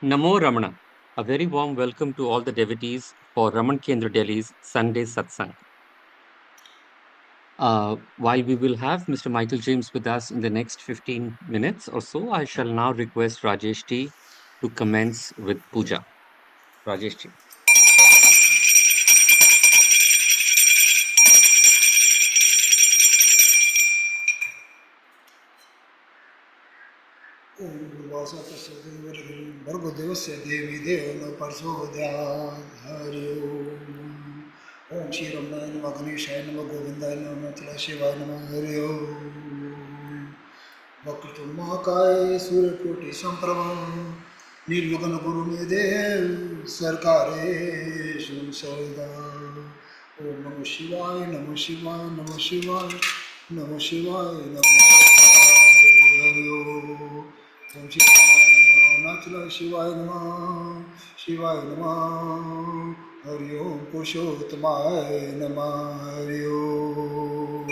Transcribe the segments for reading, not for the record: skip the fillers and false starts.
Namo Ramana. A very warm welcome to all the devotees for Raman Kendra Delhi's Sunday Satsang. While we will have Mr. Michael James with us in the next 15 minutes or so, I shall now request Rajesh T to commence with puja. Rajesh T. ओम भर्गदेवस्य देवी देव न प्रचोदयात् हरि ओम श्री रमणाय नमः गणेशाय नमः गोविंदाय नमः तुला शिवाय नमः हरि ओम वक्रतुंड महाकाय सूर्यकोटि संप्रभं निर्विघ्न कुरु मे देव सरकारे सर्वदा ओम नमः शिवाय नमः शिवाय नमः शिवाय नमः शिवाय नमः हरि ओम ओम शिवाय नमः शिवाय नमः हरि ओम पुरुषोत्तमाय नमः हरि ओम.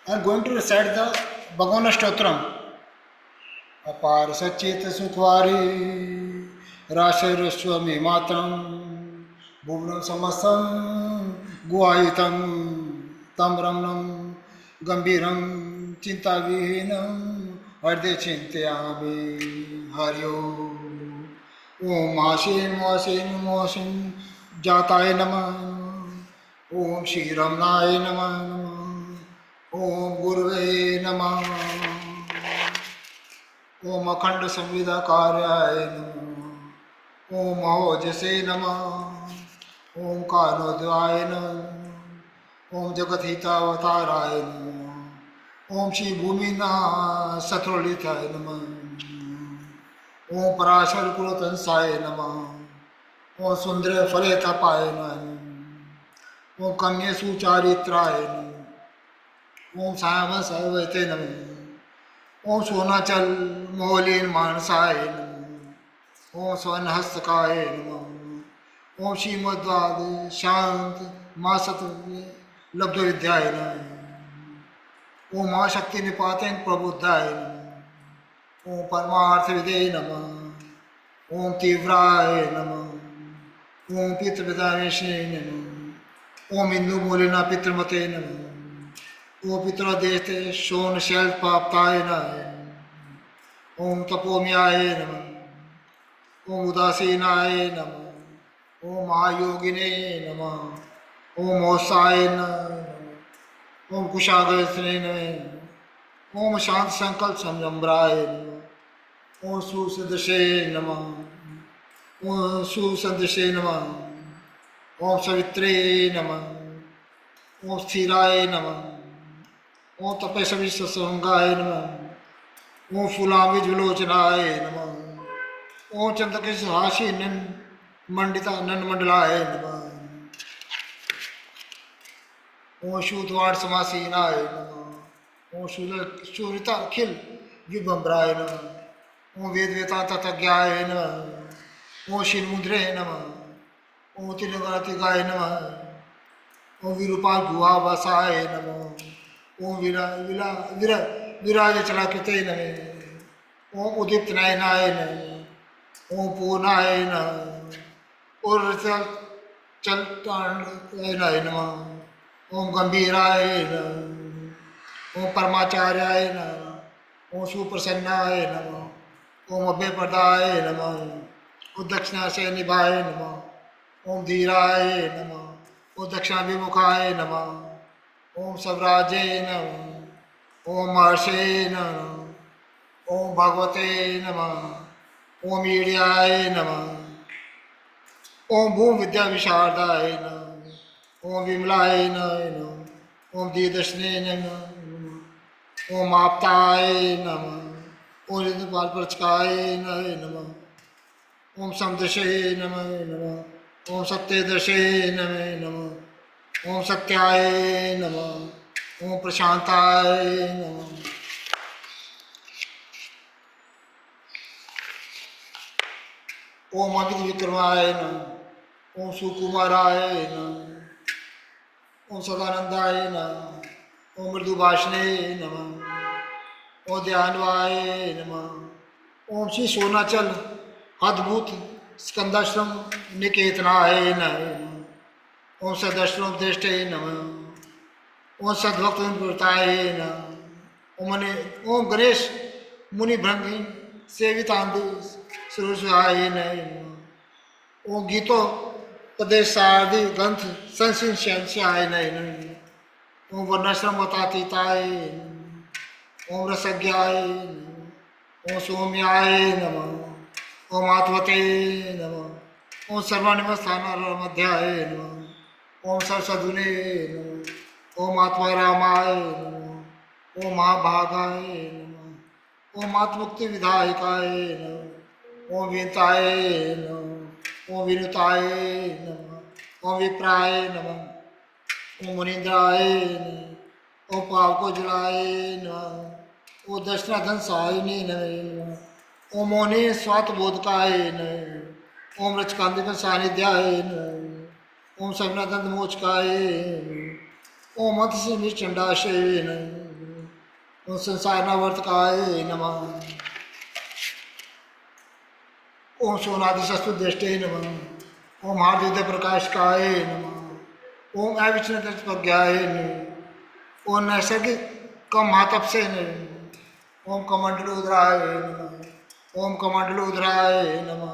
I am going to recite the Bhagavana Stotram. अपार सच्चित सुखवारी राशैरस्वमी मातरम भुवनं समस्तं गुहायितं तं रमणं गंभीरं चिंताविहीनं हृदय चिंतयामि हरि ओम आशीन जाताय नमः ओम श्री रमणाय नमः ओम गुरुवे नमः ओम अखंड संविदा कार्याय नमः ओम महोजसे नमः ओम कानोदयाय नमः ओम जगद्हितावताराय नमः ओम श्री भूमिनाथ शत्रुलिताय नमः ओम पराशर कुलतंसाय नमः ओम सुंदर फलेतपाय नमः ओम कन्या सुचारित्राय नमः ओम सायम सर्वते नमः ओम सोनाचल मौलिन मानसाय नमः ओम स्वर्ण हस्तकाय नमः ओम श्रीमद्वाद शांत मासत लब्ध विद्याय नमः ओम माँ शक्ति निपातेन प्रबुद्धाय नमः ओम परमार्थ विदे नमः ओम तीव्राय नमः ओम पितृपितावेशे नमः ओम इंदु मूलिना पितृमते नमः ओम पितृदेशते शोन शैल पाप्ताय नमः ओम तपोम्याय नमः ओम उदासीनाय नमः ओम महायोगिने नमः ओम मोसाय नमः ओम कुशाग्रस्ने नमः ओम शांत संकल्प संयम्राय नमः ओम सुसदृशे नमः ओम सुसदृशे नमः ओम सवित्रे नमः ओम स्थिराय नमः ओम तपस्वी सत्संगाय नमः ओम फूलांबिज विलोचनाय नमः ओम चंद्रकेशहासी मंडिता नन मंडलाय नमः ओम शूद्वाड़ समासीनाय नमः ओम शूरिता अखिल विभम्राय नमः ओम वेद वेता तथज्ञाय नमः ओम शिरमुद्रे नमः ओम तिलगतिगाय नमः ओम विरूपा गुहावसाय नमः ओम विराज चलाकृते नमः ओम उदित नयनाय नमः ओम पूर्णाय नमः चलताय नमः ओम गंभीराय नमः ओम परमाचार्याय नमः ओम सुप्रसन्नाय नमः ओम अभयप्रदाय नमः ओम दक्षिणा से निभाय नमः ओम धीराय नमः ओम दक्षिणाभिमुखाय नमः ओम सवराजे नमः ओम महर्षे नमः ओम भगवते नमः ओम ईड्याय नमः ओम भूम विद्या विशारदाय नमः ओम विमलाय नमः ओम दीदर्शने नमः ओम आप्ताय नमः ओम ऋतुपाल प्रचकाय नमः ओम समदृशे नमः ओम सत्यदर्शे नमः ओम सत्याय नमः ओम प्रशांताय नमः ओम अमित विक्रमाय नमः ओम सुकुमाराय नमः ओम सदानंदाय नमः ओम मृदुभाषणे नमः ओम ध्यानवाय नमः। ओम श्री सोनाचल अद्भुत स्कंदाश्रम निकेतनाय नमः। ओम सदश्रोपदेष्टे नमः। ओम सद्भक्त प्रताय नमः। ओम गणेश मुनि भृंगी सेवितांदि सुरसाय नमः। ओम गीतो पदेशादि ग्रंथ संसिंचाय नमः। ओम वर्णाश्रम बतातीताय नमः। ओम रसज्ञाय नमः। ओम सौम्याय नमः। ओम आत्मते नमः। ओम सर्वानिवस्थानाध्याय नमः। ओम सरसधुने नमः। ओम आत्मा रामाय नमः। ओम महाभागाय नमः। ओम आत्मुक्ति विधायकाय नमः। ओम विनताय नमः। ओम विनुताय नमः। ओम विप्राय नमः। ओम मुनीन्द्राय नमः। ओम पावको जलाय नमः। ओम दर्शनाधन सहायिनी नमः। ओम मोने स्वात बोधकाय नमः। ओम रचकांतिक सानिध्याय नमः। ओम सगनादंत मोचकाय नमः। ओम मत्स्य निश्चंडाशय नमः। ओम संसारनावर्तकाय नमः। ओम सोनादि शस्त्रदृष्टे नमः। ओम हार्दिक प्रकाशकाय नमः। ओम अविचलित प्रज्ञाय नमः। ओम नैसर्गिक कम महातप से नमः। ओम कमंडलोदराय नमः। ओम कमंडलोदराय नमः।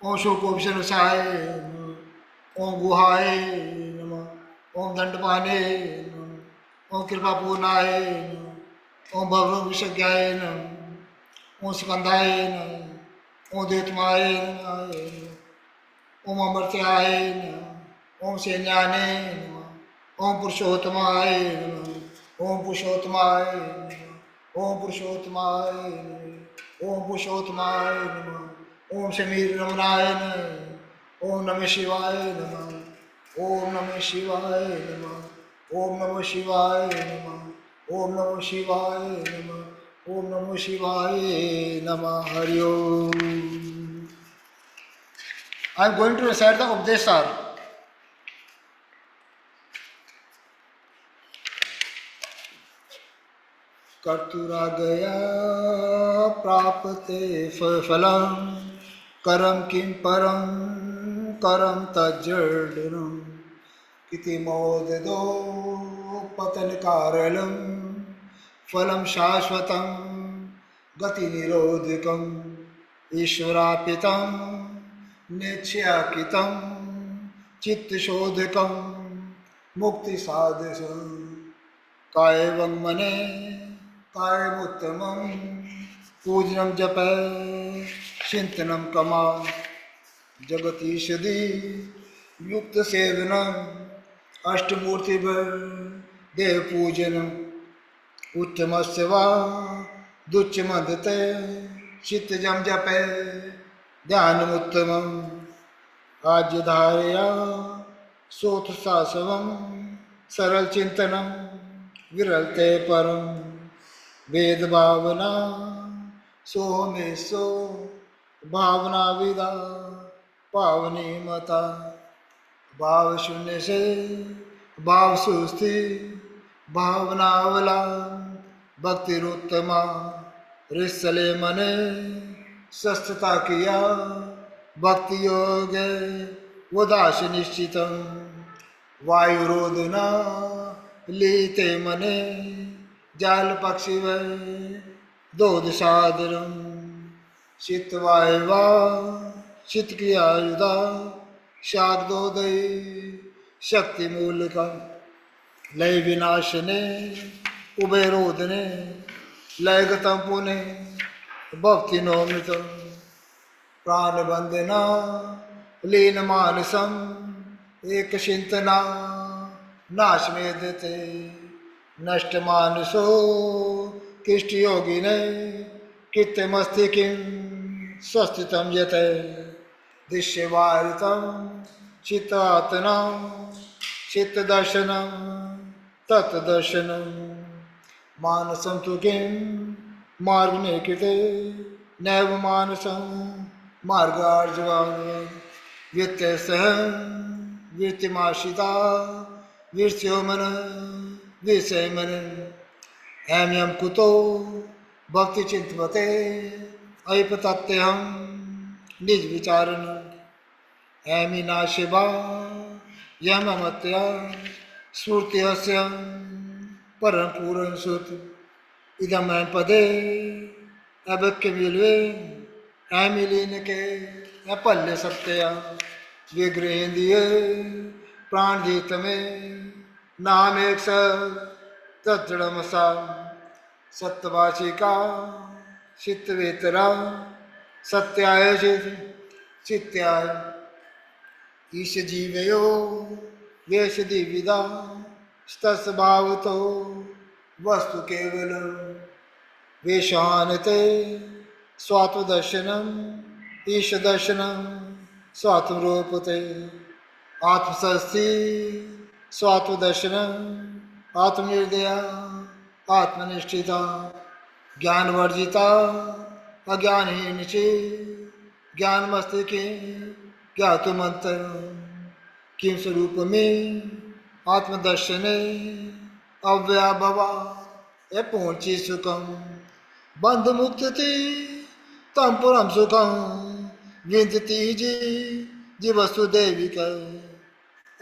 ओम शोकोपशरसाय नमः। ओम गुहाय नमः। ओम दंडपाने नमः। ओम कृपापूर्णाय नमः। ओम भव विषज्ञाय नमः। ओम स्कंधाय नमः। ओम देतमाय नमः। ओम अमर्त्याय नमः। ओम सैन्याने नमः। ओम पुरुषोत्तमाय नमः। ओम पुरुषोत्तमाय नमः। ओम पुरुषोत्तमाय नमः। ओम पुरुषोत्तमाय नमः। ओम समीर रमणाय नमः। ओम नमः शिवाय नमः। ओम नमः शिवाय नमः। ओम नमः शिवाय नमः। ओम नमः शिवाय नमः। ओम नमः शिवाय नमः। हरि ओम। I am going to recite the Updesar. कर्तुरा गया प्राप्ते फलम करम किम परम करम तज्जडनम किति मोदो पतन कारलम फलम शाश्वतम गति निरोधकम ईश्वरापितम नित्याकितम चित्त शोधकम मुक्ति साधकम कायवं मने कायमुत्तमं पूजनं जप चिंतनं कमा जगतीशदि युक्त सेवनम अष्टमूर्ति देव पूजनम उत्तमस्य वा दुच्चमदते चित्तजं जपे ध्यानमुत्तमं आज्य धारया सोत सासवं सरल चिंतनम विरलते परम वेद भावना सोहमे सो भावना विदा पावनी मता भाव शून्य से भाव सुस्ति भावनावला भक्तिरुत्तमा रिसले मने स्वस्थता किया भक्ति योग उदास निश्चितम वायुरोधना लीते मने जाल पक्षी व दोध सादरम चित्तवायवा चित्त की आयुधा शाक्दोदय शक्ति मूलका लय विनाशने उभयरोधने लयगतम पुने भक्ति नोमित प्राणबंधना लीन मानसम एक चिंतना नाश में देते नष्ट मानसो किष्ट योगी ने कित्ते मस्ति किम स्वस्थितम यते दृश्य वारितम चित्तात्मा चित्त दर्शनम तत् दर्शनम मानसम तु किम मार्ग निकृते नैव मानसम मार्गार्जवान व्यत्यय सह वृत्तिमाशिता विषयो मन विषय मन हेम्यम कुतो भक्ति चिंतवते अयपतत्यहम निज विचारण ऐमिना शिवा यममत्या स्फूर्तिहस्य परम पूर्ण सुत इदम पदे अभक्य विलवे ऐमिलीन के अपल्य सत्या विग्रहेंद्रिय प्राण जीत में नाम एक तत्जड़मसा सत्यवाचिका चित्तवेतरा सत्याय चित्याय ईश जीवयो वेश दिविदा स्तस्भावतो वस्तु केवल वेशानते स्वात्मदर्शनम ईश दर्शनम स्वात्मरूपते आत्मसस्थि स्वात्मदर्शनम आत्मनिर्दया आत्मनिष्ठिता ज्ञानवर्जिता अज्ञानहीन ज्ञान मस्तिके ज्ञातुमंत्र किम स्वरूप में आत्मदर्शने अव्याभवा एपूंची सुखम बंध मुक्ति तम पुरम सुखम विंदती जी वसुदेविक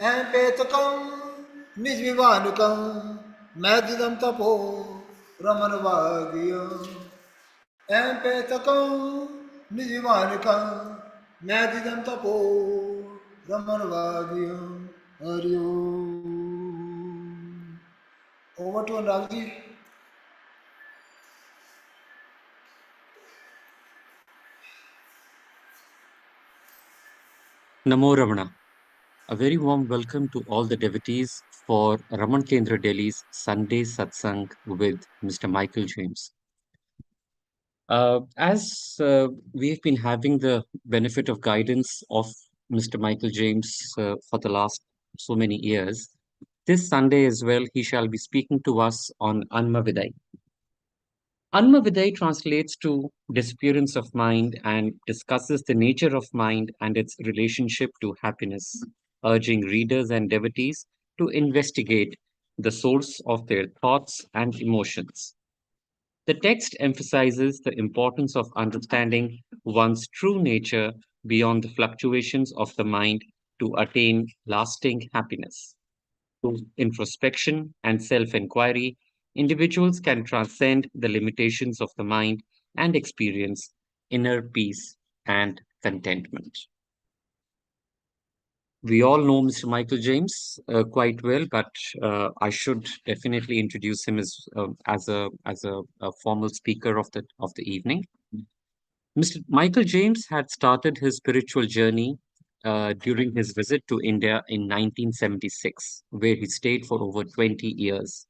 ऐं पेतकम निज विवानुकम मैं दिदम तपो रमन वागियो ऐं पेतकम निज विवानुकम मैं दिदम तपो रमन वागियो हरिओ over to Anurag ji Namo Ramana. A very warm welcome to all the devotees for Raman Kendra Delhi's Sunday Satsang with Mr. Michael James. As we've been having the benefit of guidance of Mr. Michael James for the last so many years, this Sunday as well, he shall be speaking to us on Anma Vidai. Anma Vidai translates to disappearance of mind and discusses the nature of mind and its relationship to happiness, urging readers and devotees to investigate the source of their thoughts and emotions. The text emphasizes the importance of understanding one's true nature beyond the fluctuations of the mind to attain lasting happiness. Through introspection and self inquiry, individuals can transcend the limitations of the mind and experience inner peace and contentment. We all know Mr. Michael James quite well, but I should definitely introduce him as a formal speaker of the evening. Mr. Michael James had started his spiritual journey during his visit to India in 1976, where he stayed for over 20 years.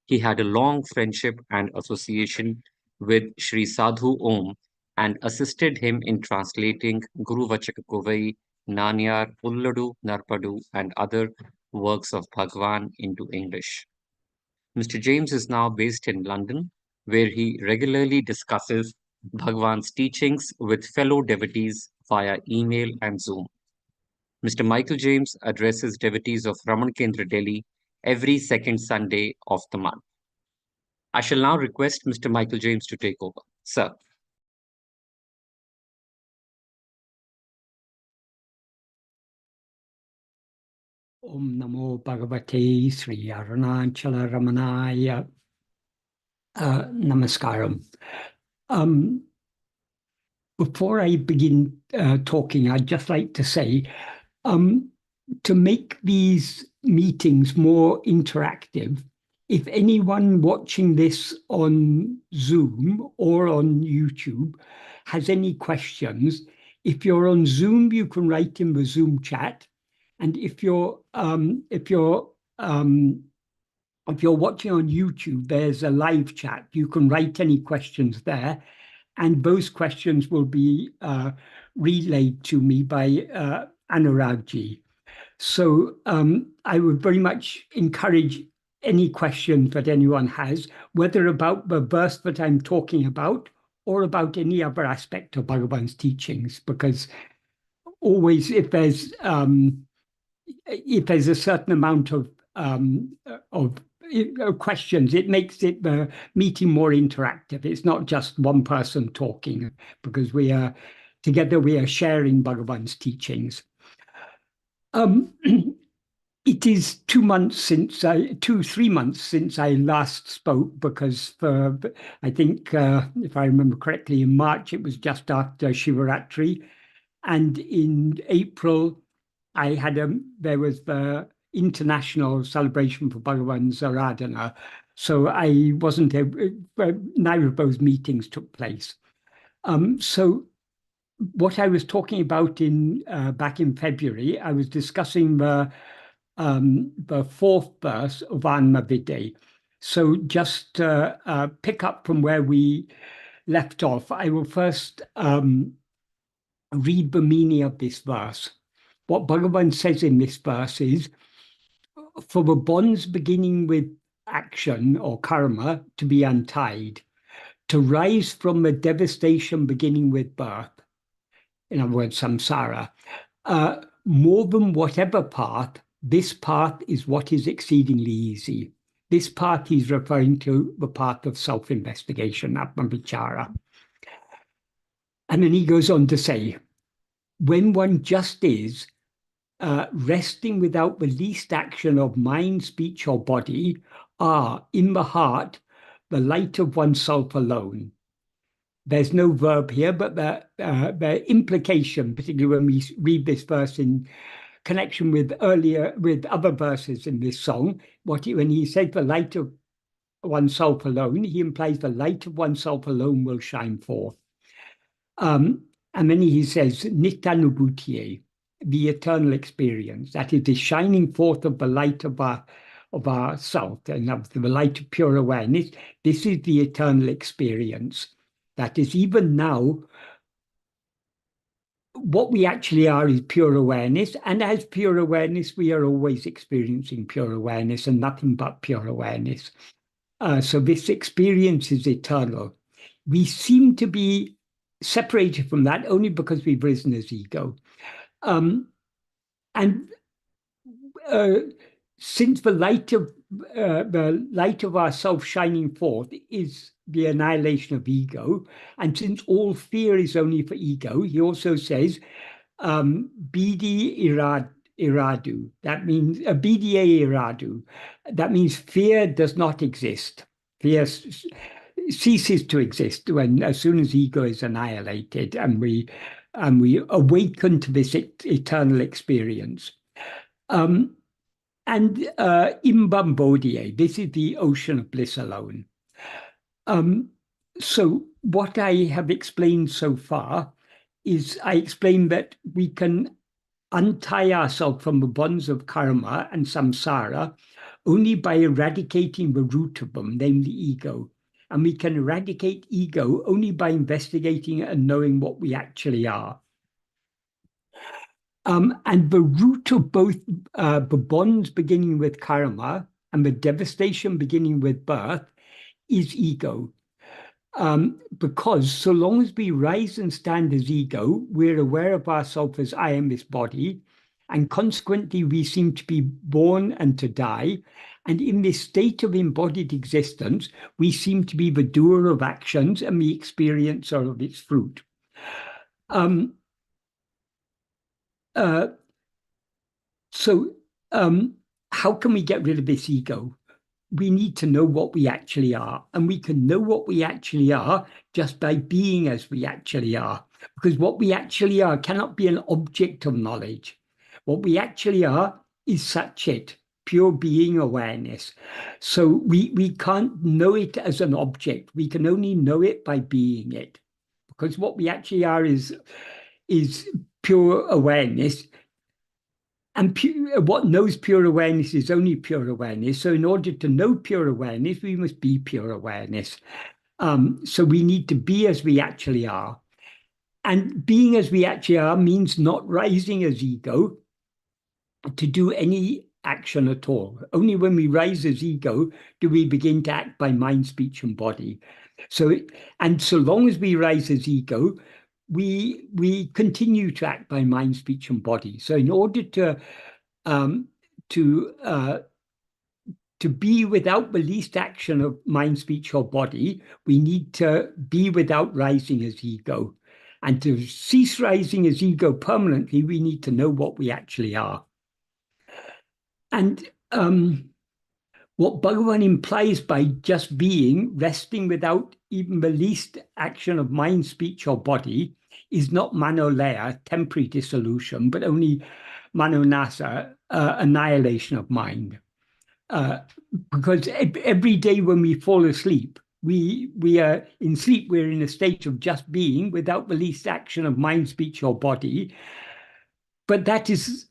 He had a long friendship and association with Sri Sadhu Om and assisted him in translating Guru Vachakakovai, Nanyar, Ulladu, Narpadu, and other works of Bhagwan into English. Mr. James is now based in London, where he regularly discusses Bhagwan's teachings with fellow devotees via email and Zoom. Mr. Michael James addresses devotees of Raman Kendra Delhi every second Sunday of the month. I shall now request Mr. Michael James to take over. Sir. Om Namo Bhagavate Sri Arunachala Ramanaya Namaskaram. Before I begin talking, I'd just like to say, to make these meetings more interactive, if anyone watching this on Zoom or on YouTube has any questions, if you're on Zoom, you can write in the Zoom chat. And if you're watching on YouTube, there's a live chat. You can write any questions there, and those questions will be relayed to me by Anuragji. So I would very much encourage any questions that anyone has, whether about the verse that I'm talking about or about any other aspect of Bhagavan's teachings, because always if there's a certain amount of questions. It makes the meeting more interactive. It's not just one person talking, because together we are sharing Bhagavan's teachings. It is 2 months since 3 months since I last spoke, because I think, if I remember correctly, in March it was just after Shivaratri, and in April there was the international celebration for Bhagavan's Aradhana, so I wasn't able. Neither of those meetings took place. So what I was talking about back in February, I was discussing the fourth verse of Anma Vide. So just pick up from where we left off. I will first read the meaning of this verse. What Bhagavan says in this verse is, for the bonds beginning with action or karma to be untied, to rise from the devastation beginning with birth, in other words, samsara, more than whatever path, this path is what is exceedingly easy. This path he's referring to the path of self-investigation, atma-vichara. And then he goes on to say, when one just is, resting without the least action of mind, speech, or body, are, in the heart, the light of oneself alone. There's no verb here, but the implication, particularly when we read this verse in connection with other verses in this song, when he said the light of oneself alone, he implies the light of oneself alone will shine forth. And then he says, Nitanubhutiye, the eternal experience, that is the shining forth of the light of our self, and of the light of pure awareness. This is the eternal experience. That is, even now, what we actually are is pure awareness. And as pure awareness, we are always experiencing pure awareness and nothing but pure awareness. So this experience is eternal. We seem to be separated from that only because we've risen as ego. And since the light of our self shining forth is the annihilation of ego, and since all fear is only for ego, he also says, Bidi iradu. That means BDA iradu. That means fear does not exist. Fear ceases to exist as soon as ego is annihilated, and we awaken to this eternal experience. And Imbam Bodhiye, this is the ocean of bliss alone. So what I have explained so far is I explained that we can untie ourselves from the bonds of karma and samsara only by eradicating the root of them, namely ego. And we can eradicate ego only by investigating and knowing what we actually are. And the root of both the bonds beginning with karma and the devastation beginning with birth is ego. Because so long as we rise and stand as ego, we're aware of ourselves as I am this body, and consequently we seem to be born and to die. And in this state of embodied existence, we seem to be the doer of actions and the experiencer of its fruit. How can we get rid of this ego? We need to know what we actually are. And we can know what we actually are just by being as we actually are. Because what we actually are cannot be an object of knowledge. What we actually are is Satchit, pure being awareness. So we can't know it as an object. We can only know it by being it. Because what we actually are is pure awareness. And what knows pure awareness is only pure awareness. So in order to know pure awareness, we must be pure awareness. So we need to be as we actually are. And being as we actually are means not rising as ego to do any action at all. Only when we rise as ego do we begin to act by mind, speech, and body. So long as we rise as ego, we continue to act by mind, speech, and body. So in order to to be without the least action of mind, speech, or body, we need to be without rising as ego. And to cease rising as ego permanently, we need to know what we actually are. And what Bhagavan implies by just being, resting without even the least action of mind, speech, or body, is not manolaya, temporary dissolution, but only manonasa, annihilation of mind. Because every day when we fall asleep, we are in sleep, we're in a state of just being without the least action of mind, speech, or body. But that's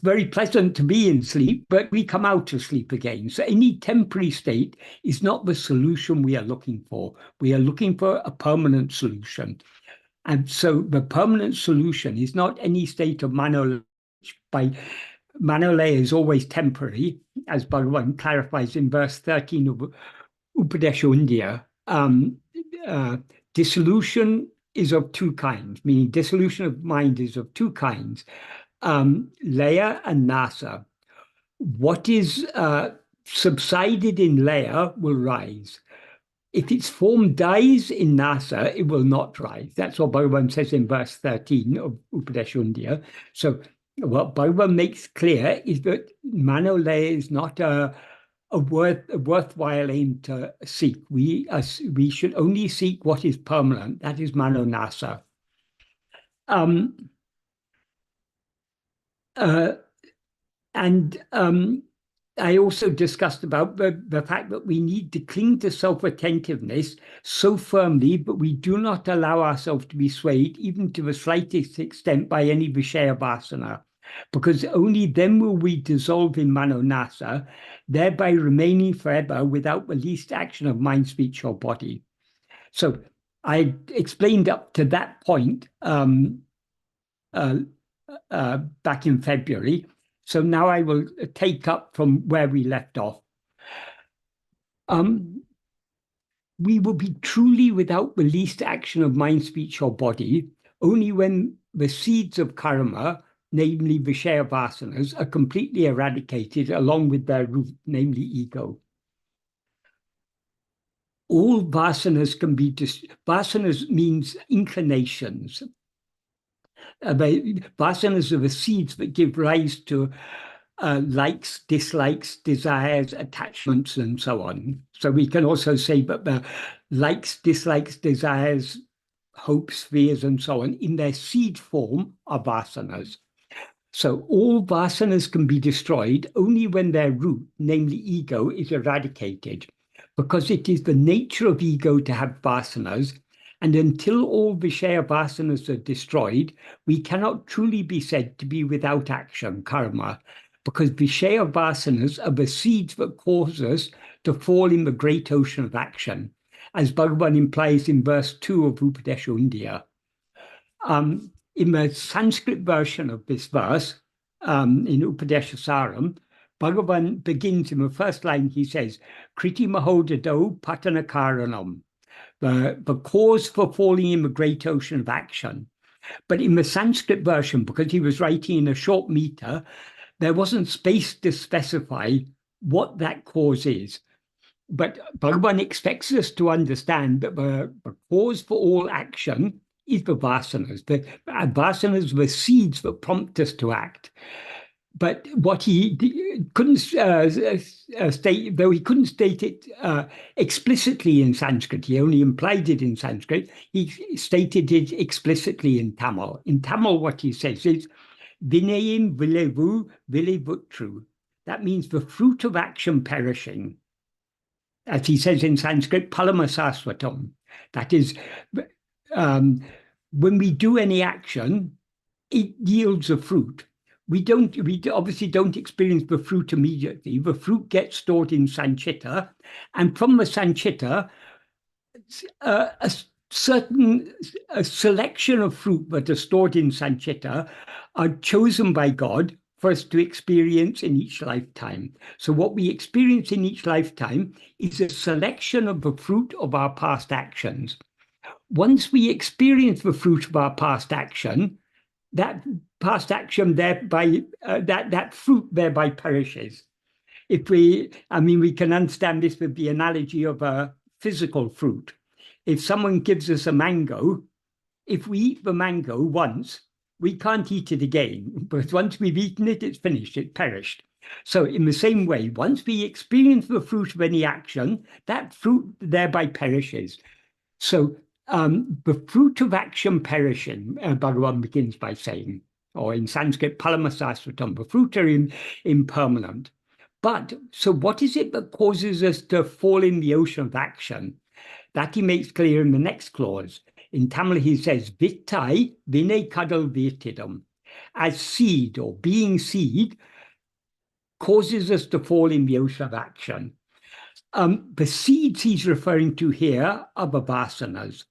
very pleasant to be in sleep, but we come out of sleep again. So any temporary state is not the solution we are looking for. We are looking for a permanent solution. And so the permanent solution is not any state of manolaya. By manolaya is always temporary, as Bhagavan clarifies in verse 13 of Upadesha. Dissolution is of two kinds, meaning dissolution of mind is of two kinds, laya and nasa. What is subsided in laya will rise. If its form dies in nasa, it will not rise. That's what Bhagavan says in verse 13 of Upadesha. So what Bhagavan makes clear is that manolaya is not a worthwhile aim to seek. We should only seek what is permanent. That is manonasa. I also discussed about the fact that we need to cling to self-attentiveness so firmly, but we do not allow ourselves to be swayed, even to the slightest extent, by any Vishaya Vasana, because only then will we dissolve in manonasa, thereby remaining forever without the least action of mind, speech, or body. So I explained up to that point back in February. So now I will take up from where we left off. We will be truly without the least action of mind, speech, or body only when the seeds of karma, namely Vishaya Vasanas, are completely eradicated along with their root, namely ego. All vasanas can be vasanas means inclinations. Vasanas are the seeds that give rise to likes, dislikes, desires, attachments, and so on. So we can also say that the likes, dislikes, desires, hopes, fears, and so on, in their seed form are vasanas. So all vasanas can be destroyed only when their root, namely ego, is eradicated, because it is the nature of ego to have vasanas. And until all Vishaya Vasanas are destroyed, we cannot truly be said to be without action, karma, because Vishaya Vasanas are the seeds that cause us to fall in the great ocean of action, as Bhagavan implies in verse 2 of Upadesha. In the Sanskrit version of this verse, in Upadesha Saram, Bhagavan begins in the first line, he says, Kriti Mahodado Patana Karanam, the cause for falling in the great ocean of action. But in the Sanskrit version, because he was writing in a short meter, there wasn't space to specify what that cause is. But Bhagavan expects us to understand that the cause for all action is the vasanas. The vasanas are the seeds that prompt us to act. But what he couldn't state, though he couldn't state it explicitly in Sanskrit, he only implied it in Sanskrit, he stated it explicitly in Tamil. In Tamil, what he says is, Vinayim vilevu vilevutru. That means the fruit of action perishing. As he says in Sanskrit, palamasasvatam. That is, when we do any action, it yields a fruit. We obviously don't experience the fruit immediately. The fruit gets stored in sanchita, and from the sanchita, a selection of fruit that are stored in sanchita are chosen by God for us to experience in each lifetime. So what we experience in each lifetime is a selection of the fruit of our past actions. Once we experience the fruit of our past action, that past action thereby, that fruit thereby perishes. we can understand this with the analogy of a physical fruit. If someone gives us a mango, if we eat the mango once, we can't eat it again, because once we've eaten it, it's finished, it's perished. So in the same way, once we experience the fruit of any action, that fruit thereby perishes. So the fruit of action perishing, Bhagavan begins by saying, or in Sanskrit, palamasasvatam, the fruit are impermanent. But so what is it that causes us to fall in the ocean of action? That he makes clear in the next clause. In Tamil, he says, Vittai vine kadal virtidam. As seed or being seed causes us to fall in the ocean of action. The seeds he's referring to here are the vasanas.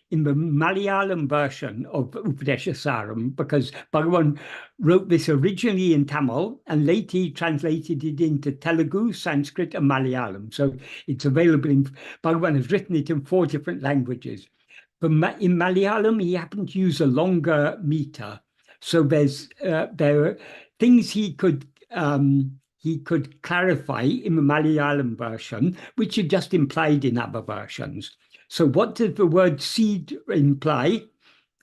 In the Malayalam version of Upadeshasaram, because Bhagavan wrote this originally in Tamil and later he translated it into Telugu, Sanskrit, and Malayalam. So it's available Bhagavan has written it in 4 different languages. But in Malayalam, he happened to use a longer meter. So there are things he could clarify in the Malayalam version, which are just implied in other versions. So what does the word seed imply?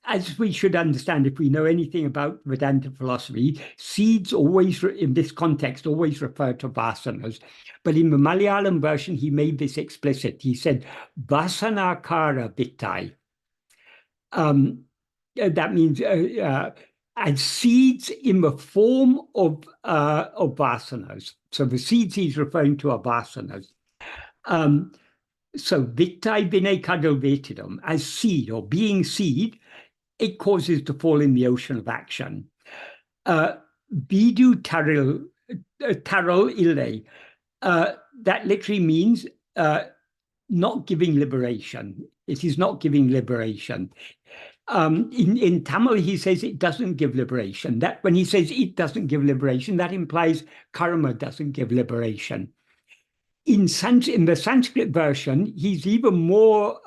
As we should understand, if we know anything about Vedanta philosophy, seeds always, in this context, always refer to vasanas. But in the Malayalam version, he made this explicit. He said, vasanakara vittai. That means as seeds in the form of vasanas. So the seeds he's referring to are vasanas. So vittai vine kadal vetidam, as seed or being seed, it causes to fall in the ocean of action. Vidu taral ille, that literally means not giving liberation. It is not giving liberation. In Tamil, he says it doesn't give liberation. That when he says it doesn't give liberation, that implies karma doesn't give liberation. In the Sanskrit version, he's even more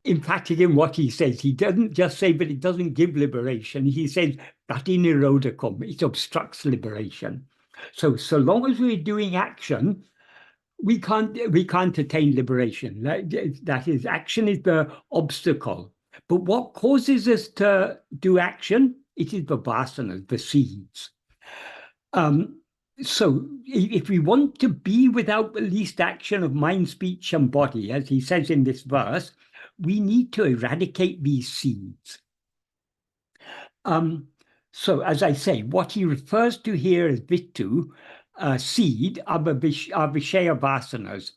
emphatic in what he says. He doesn't just say that it doesn't give liberation. He says pratinirodhakam, it obstructs liberation. So long as we're doing action, we can't attain liberation. That is, action is the obstacle. But what causes us to do action? It is the vasanas, the seeds. So if we want to be without the least action of mind, speech, and body, as he says in this verse, we need to eradicate these seeds. So as I say, what he refers to here as vittu, seed, are Vishaya vasanas.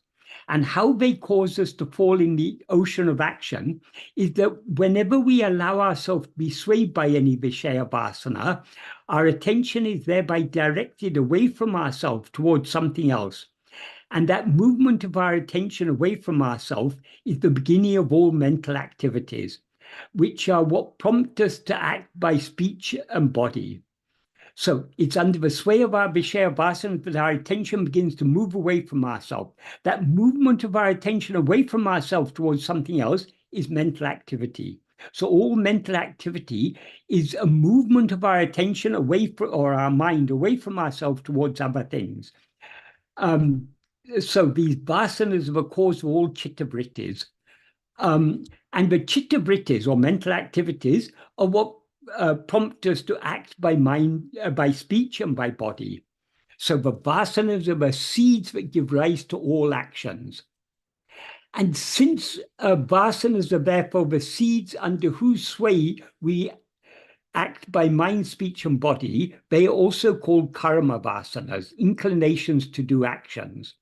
And how they cause us to fall in the ocean of action is that whenever we allow ourselves to be swayed by any Vishaya vasana, our attention is thereby directed away from ourselves towards something else. And that movement of our attention away from ourselves is the beginning of all mental activities, which are what prompt us to act by speech and body. So it's under the sway of our Vishaya Vasana that our attention begins to move away from ourselves. That movement of our attention away from ourselves towards something else is mental activity. So all mental activity is a movement of our attention away from, or our mind away from ourselves towards other things. So these vasanas are the cause of all chitta vrittis. And the chitta vrittis, or mental activities, are what prompt us to act by mind, by speech, and by body. So the vasanas are the seeds that give rise to all actions. And since vasanas are therefore the seeds under whose sway we act by mind, speech, and body, they are also called karma vasanas, inclinations to do actions.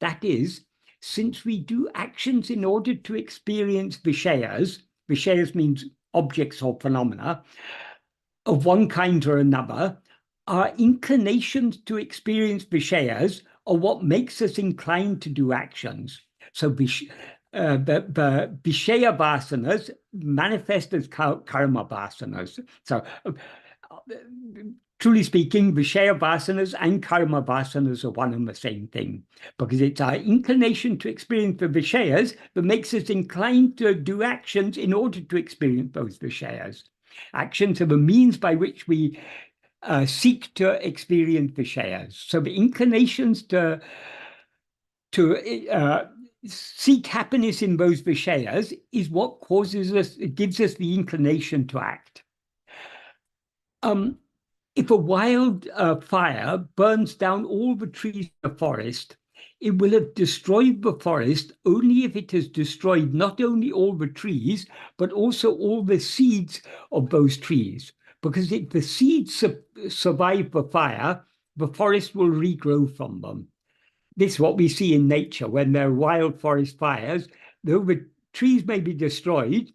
That is, since we do actions in order to experience vishayas means objects or phenomena, of one kind or another, our inclinations to experience vishayas are what makes us inclined to do actions. So the vishaya vasanas manifest as karma vasanas. So truly speaking, Vishaya vasanas and karma vasanas are one and the same thing, because it's our inclination to experience the Vishayas that makes us inclined to do actions in order to experience those Vishayas. Actions are the means by which we seek to experience Vishayas. So the inclinations to seek happiness in those Vishayas is what causes us, it gives us the inclination to act. If a wild fire burns down all the trees in the forest, it will have destroyed the forest only if it has destroyed not only all the trees, but also all the seeds of those trees. Because if the seeds survive the fire, the forest will regrow from them. This is what we see in nature when there are wild forest fires. Though the trees may be destroyed,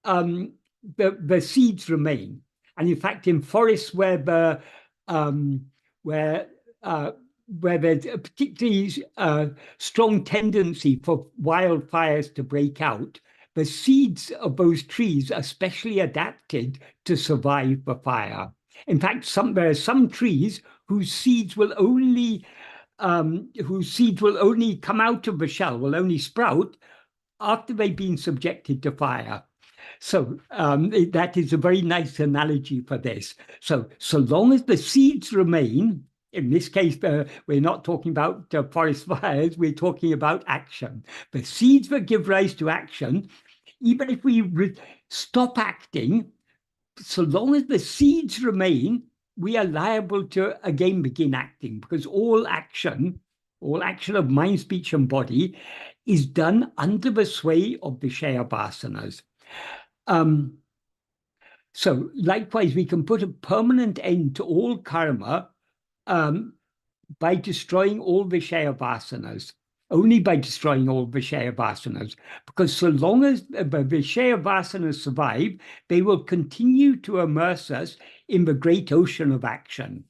the seeds remain. And in fact, in forests where there's a particularly strong tendency for wildfires to break out, the seeds of those trees are specially adapted to survive the fire. In fact, there are some trees whose seeds will only come out of the shell, will only sprout after they've been subjected to fire. So that is a very nice analogy for this. So long as the seeds remain, in this case, we're not talking about forest fires, we're talking about action. The seeds that give rise to action, even if we stop acting, so long as the seeds remain, we are liable to again begin acting, because all action of mind, speech, and body is done under the sway of Vishaya vasanas. So likewise, we can put a permanent end to all karma by destroying all Vishaya vasanas, only by destroying all Vishaya vasanas, because so long as the Vishaya vasanas survive, they will continue to immerse us in the great ocean of action.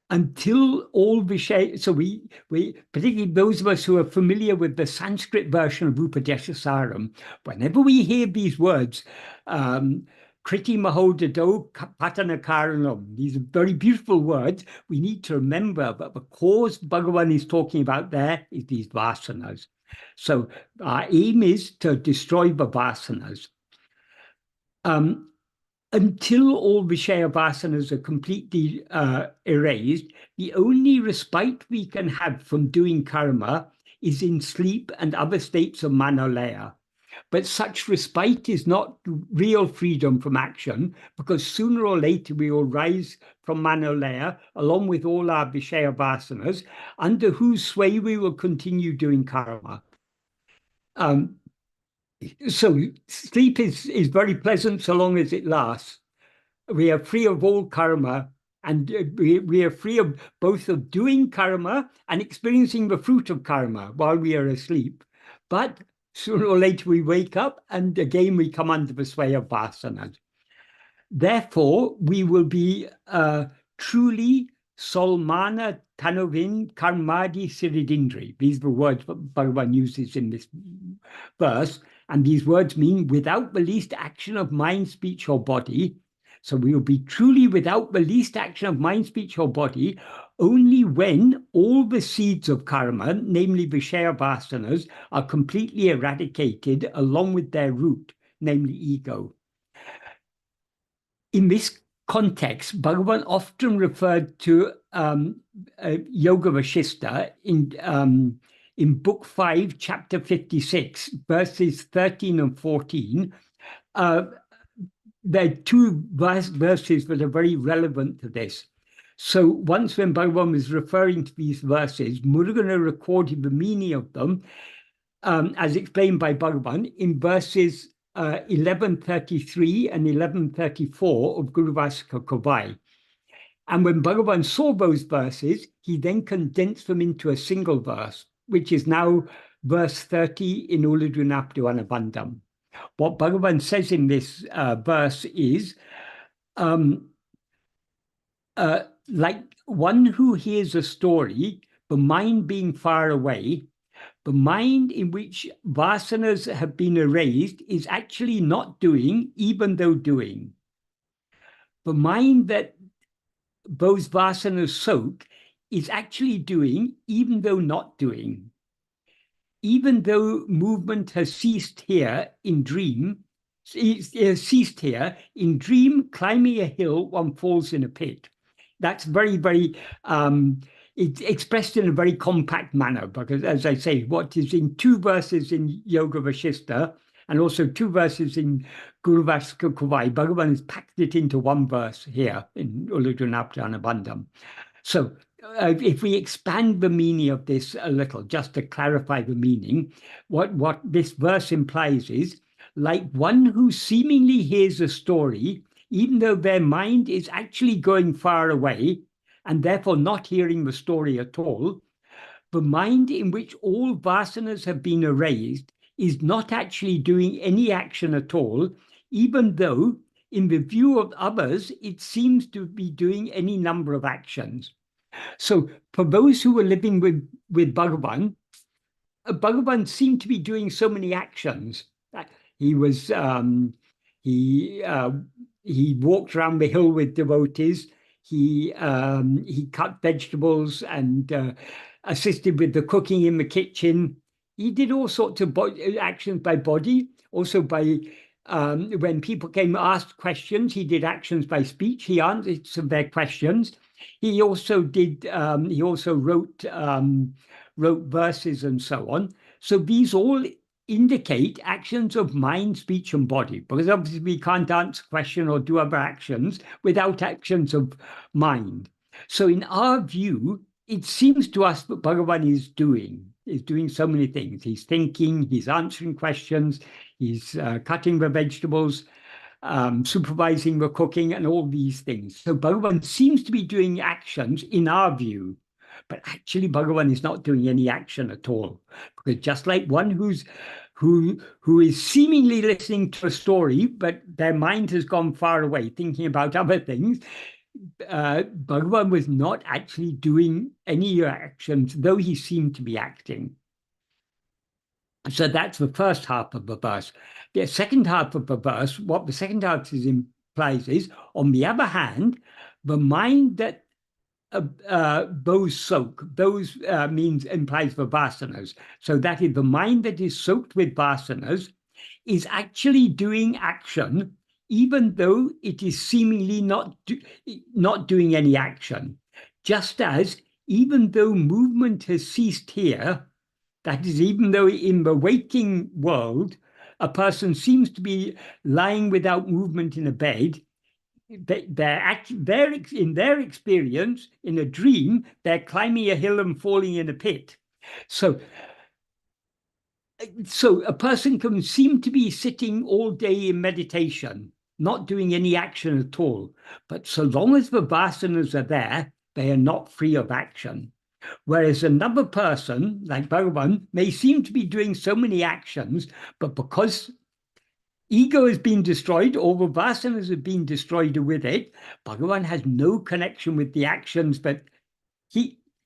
Until all Vishaya, so we particularly those of us who are familiar with the Sanskrit version of Upadeshasaram, whenever we hear these words, Kriti Mahodado Patanakaranam, these are very beautiful words, we need to remember that the cause Bhagavan is talking about there is these vasanas. So our aim is to destroy the vasanas. Until all Vishaya vasanas are completely erased, the only respite we can have from doing karma is in sleep and other states of manolaya. But such respite is not real freedom from action, because sooner or later we will rise from manolaya along with all our Vishaya vasanas, under whose sway we will continue doing karma. So sleep is very pleasant so long as it lasts. We are free of all karma, and we are free of both of doing karma and experiencing the fruit of karma while we are asleep. But sooner or later we wake up, and again we come under the sway of vasanas. Therefore, we will be truly Solmana Tanuvin Karmadi Siridindri. These are the words Bhagavan uses in this verse. And these words mean without the least action of mind, speech, or body. So we will be truly without the least action of mind, speech, or body only when all the seeds of karma, namely Vishaya vasanas, are completely eradicated along with their root, namely ego. In this context, Bhagavan often referred to Yoga Vashista in Book 5, Chapter 56, verses 13 and 14. There are two verses that are very relevant to this. So once when Bhagavan was referring to these verses, Murugan recorded the meaning of them, as explained by Bhagavan, in verses 1133 and 1134 of Guru Vasika Kovai. And when Bhagavan saw those verses, he then condensed them into a single verse, which is now verse 30 in Uludunapdu Anabandam. What Bhagavan says in this verse is, like one who hears a story, the mind being far away, the mind in which vasanas have been erased is actually not doing, even though doing. The mind that those vasanas soak is actually doing, even though not doing. Even though movement has ceased here in dream, ceased here. In dream, climbing a hill, one falls in a pit. That's very, very, it's expressed in a very compact manner because, as I say, what is in 2 verses in Yoga Vashista and also 2 verses in Guru Vaska Kuvai, Bhagavan has packed it into 1 verse here in Uludunaptana Bandham. So if we expand the meaning of this a little, just to clarify the meaning, what this verse implies is, like one who seemingly hears a story, even though their mind is actually going far away and therefore not hearing the story at all, the mind in which all vasanas have been erased is not actually doing any action at all, even though, in the view of others, it seems to be doing any number of actions. So for those who were living with Bhagavan, Bhagavan seemed to be doing so many actions. He was he walked around the hill with devotees. He cut vegetables and assisted with the cooking in the kitchen. He did all sorts of actions by body, also by when people came asked questions, he did actions by speech. He answered some of their questions. He also did. He also wrote verses and so on. So these all indicate actions of mind, speech, and body, because obviously we can't answer a question or do other actions without actions of mind. So in our view, it seems to us that Bhagavan is doing so many things. He's thinking, he's answering questions, he's cutting the vegetables, supervising the cooking, and all these things. So Bhagavan seems to be doing actions in our view, but actually Bhagavan is not doing any action at all. Because just like one who is seemingly listening to a story, but their mind has gone far away, thinking about other things, Bhagavan was not actually doing any actions, though he seemed to be acting. So that's the first half of the verse. The second half of the verse, what the second half implies is, on the other hand, the mind that those soak, those implies the vasanas. So that is the mind that is soaked with vasanas is actually doing action, even though it is seemingly not doing any action. Just as even though movement has ceased here, that is, even though in the waking world, a person seems to be lying without movement in a bed, they're in their experience, in a dream, they're climbing a hill and falling in a pit. So a person can seem to be sitting all day in meditation, not doing any action at all. But so long as the vasanas are there, they are not free of action. Whereas another person, like Bhagavan, may seem to be doing so many actions, but because ego has been destroyed, all the vasanas have been destroyed with it, Bhagavan has no connection with the actions that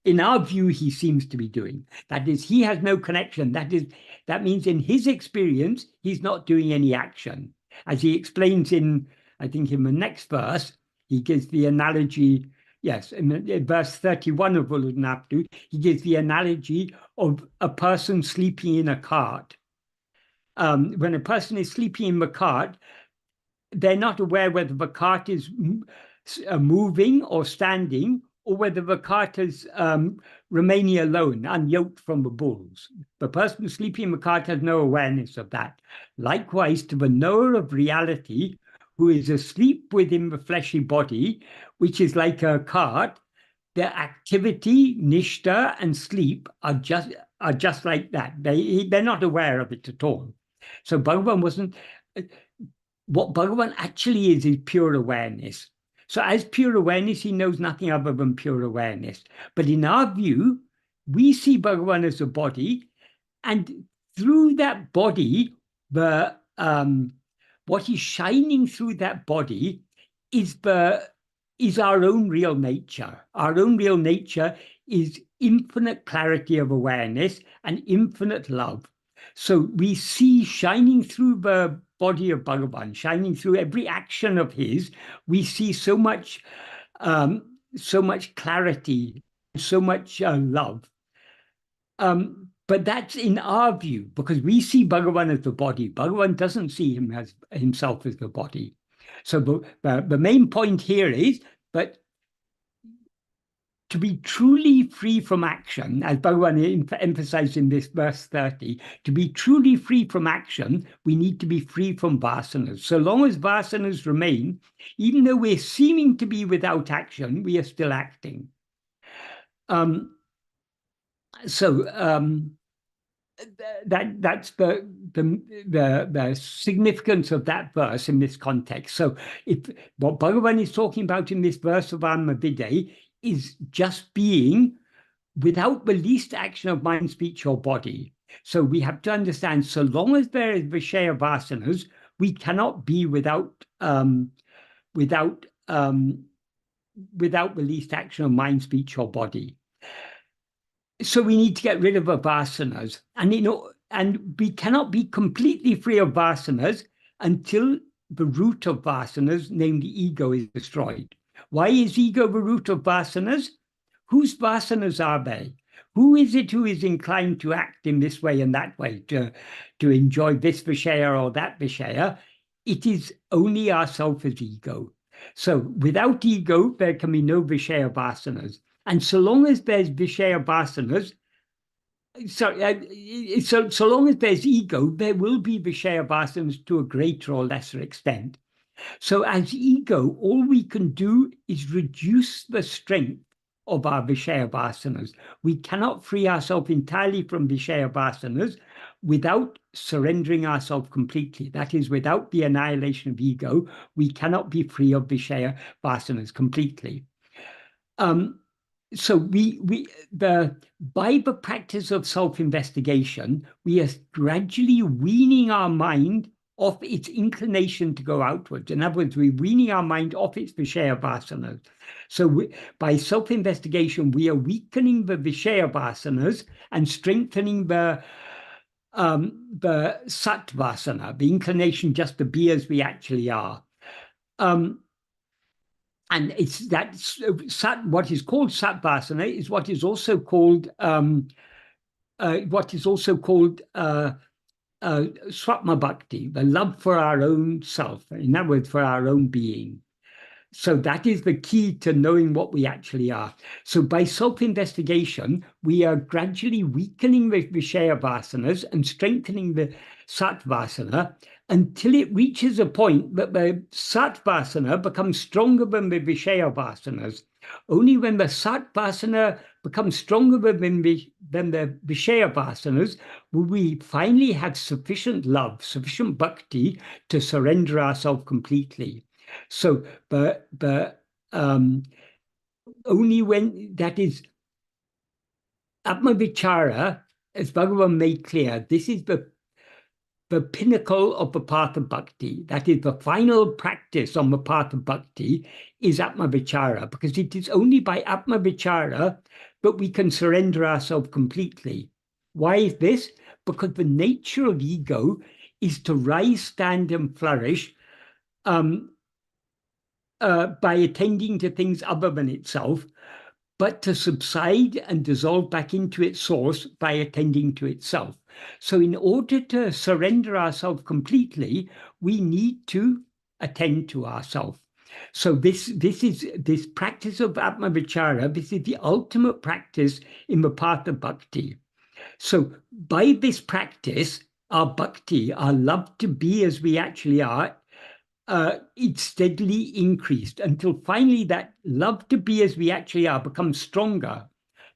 in our view, he seems to be doing. That is, he has no connection. That means in his experience, he's not doing any action. As he explains I think in the next verse, he gives the analogy. Yes, in verse 31 of Uludnaptu, he gives the analogy of a person sleeping in a cart. When a person is sleeping in the cart, they're not aware whether the cart is moving or standing, or whether the cart is remaining alone, unyoked from the bulls. The person sleeping in the cart has no awareness of that. Likewise, to the knower of reality, who is asleep within the fleshy body, which is like a cart, their activity, nishta, and sleep are just like that. They're not aware of it at all. So Bhagavan wasn't. What Bhagavan actually is pure awareness. So as pure awareness, he knows nothing other than pure awareness. But in our view, we see Bhagavan as a body, and through that body, what is shining through that body is our own real nature. Our own real nature is infinite clarity of awareness and infinite love. So we see shining through the body of Bhagavan, shining through every action of his, we see so much clarity, so much love. But that's in our view, because we see Bhagavan as the body. Bhagavan doesn't see himself as the body. So the main point here is, but to be truly free from action, as Bhagavan emphasized in this verse 30, to be truly free from action, we need to be free from vasanas. So long as vasanas remain, even though we're seeming to be without action, we are still acting. That's the significance of that verse in this context. So what Bhagavan is talking about in this verse of Anmavidya is just being without the least action of mind, speech, or body. So we have to understand, so long as there is Vishaya vasanas, we cannot be without the least action of mind, speech, or body. So we need to get rid of the vasanas, and we cannot be completely free of vasanas until the root of vasanas, namely ego, is destroyed. Why is ego the root of vasanas? Whose vasanas are they? Who is it who is inclined to act in this way and that way, to enjoy this Vishaya or that Vishaya? It is only ourself as ego. So without ego, there can be no Vishaya vasanas. And so long as there's Vishaya vasanas, so long as there's ego, there will be Vishaya vasanas to a greater or lesser extent. So as ego, all we can do is reduce the strength of our Vishaya vasanas. We cannot free ourselves entirely from Vishaya vasanas without surrendering ourselves completely. That is, without the annihilation of ego, we cannot be free of Vishaya vasanas completely. So by the practice of self-investigation, we are gradually weaning our mind off its inclination to go outwards. In other words, we're weaning our mind off its Vishaya vasanas. So by self-investigation, we are weakening the Vishaya vasanas and strengthening the Sat vasana, the inclination just to be as we actually are. And it's that what is called satvasana is what is also called swapma bhakti, the love for our own self, in other words, for our own being. So that is the key to knowing what we actually are. So by self-investigation, we are gradually weakening the Vishaya vasanas and strengthening the Satvasana until it reaches a point that the Satvasana becomes stronger than the Vishaya vasanas. Only when the Satvasana becomes stronger than the Vishaya vasanas will we finally have sufficient love, sufficient bhakti to surrender ourselves completely. So, only when that is Atmavichara, as Bhagavan made clear, this is the pinnacle of the path of bhakti. That is the final practice on the path of bhakti is Atmavichara, because it is only by Atmavichara that we can surrender ourselves completely. Why is this? Because the nature of ego is to rise, stand, and flourish by attending to things other than itself, but to subside and dissolve back into its source by attending to itself. So in order to surrender ourselves completely, we need to attend to ourselves. So this practice of Atmavichara, this is the ultimate practice in the path of bhakti. So by this practice, our bhakti, our love to be as we actually are, it steadily increased until finally that love to be as we actually are becomes stronger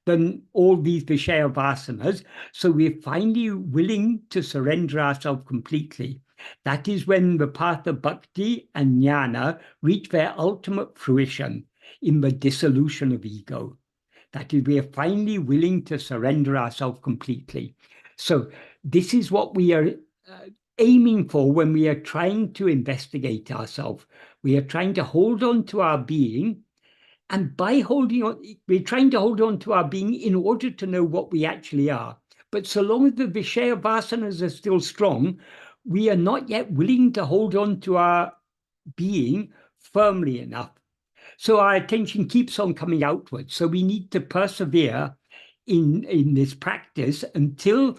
than all these Vishaya vasanas. So we're finally willing to surrender ourselves completely. That is when the path of bhakti and jnana reach their ultimate fruition in the dissolution of ego. That is, we are finally willing to surrender ourselves completely. So this is what we are aiming for when we are trying to investigate ourselves. We are trying to hold on to our being, and by holding on, we're trying to hold on to our being in order to know what we actually are. But so long as the Vishaya vasanas are still strong, we are not yet willing to hold on to our being firmly enough. So our attention keeps on coming outwards. So we need to persevere in this practice until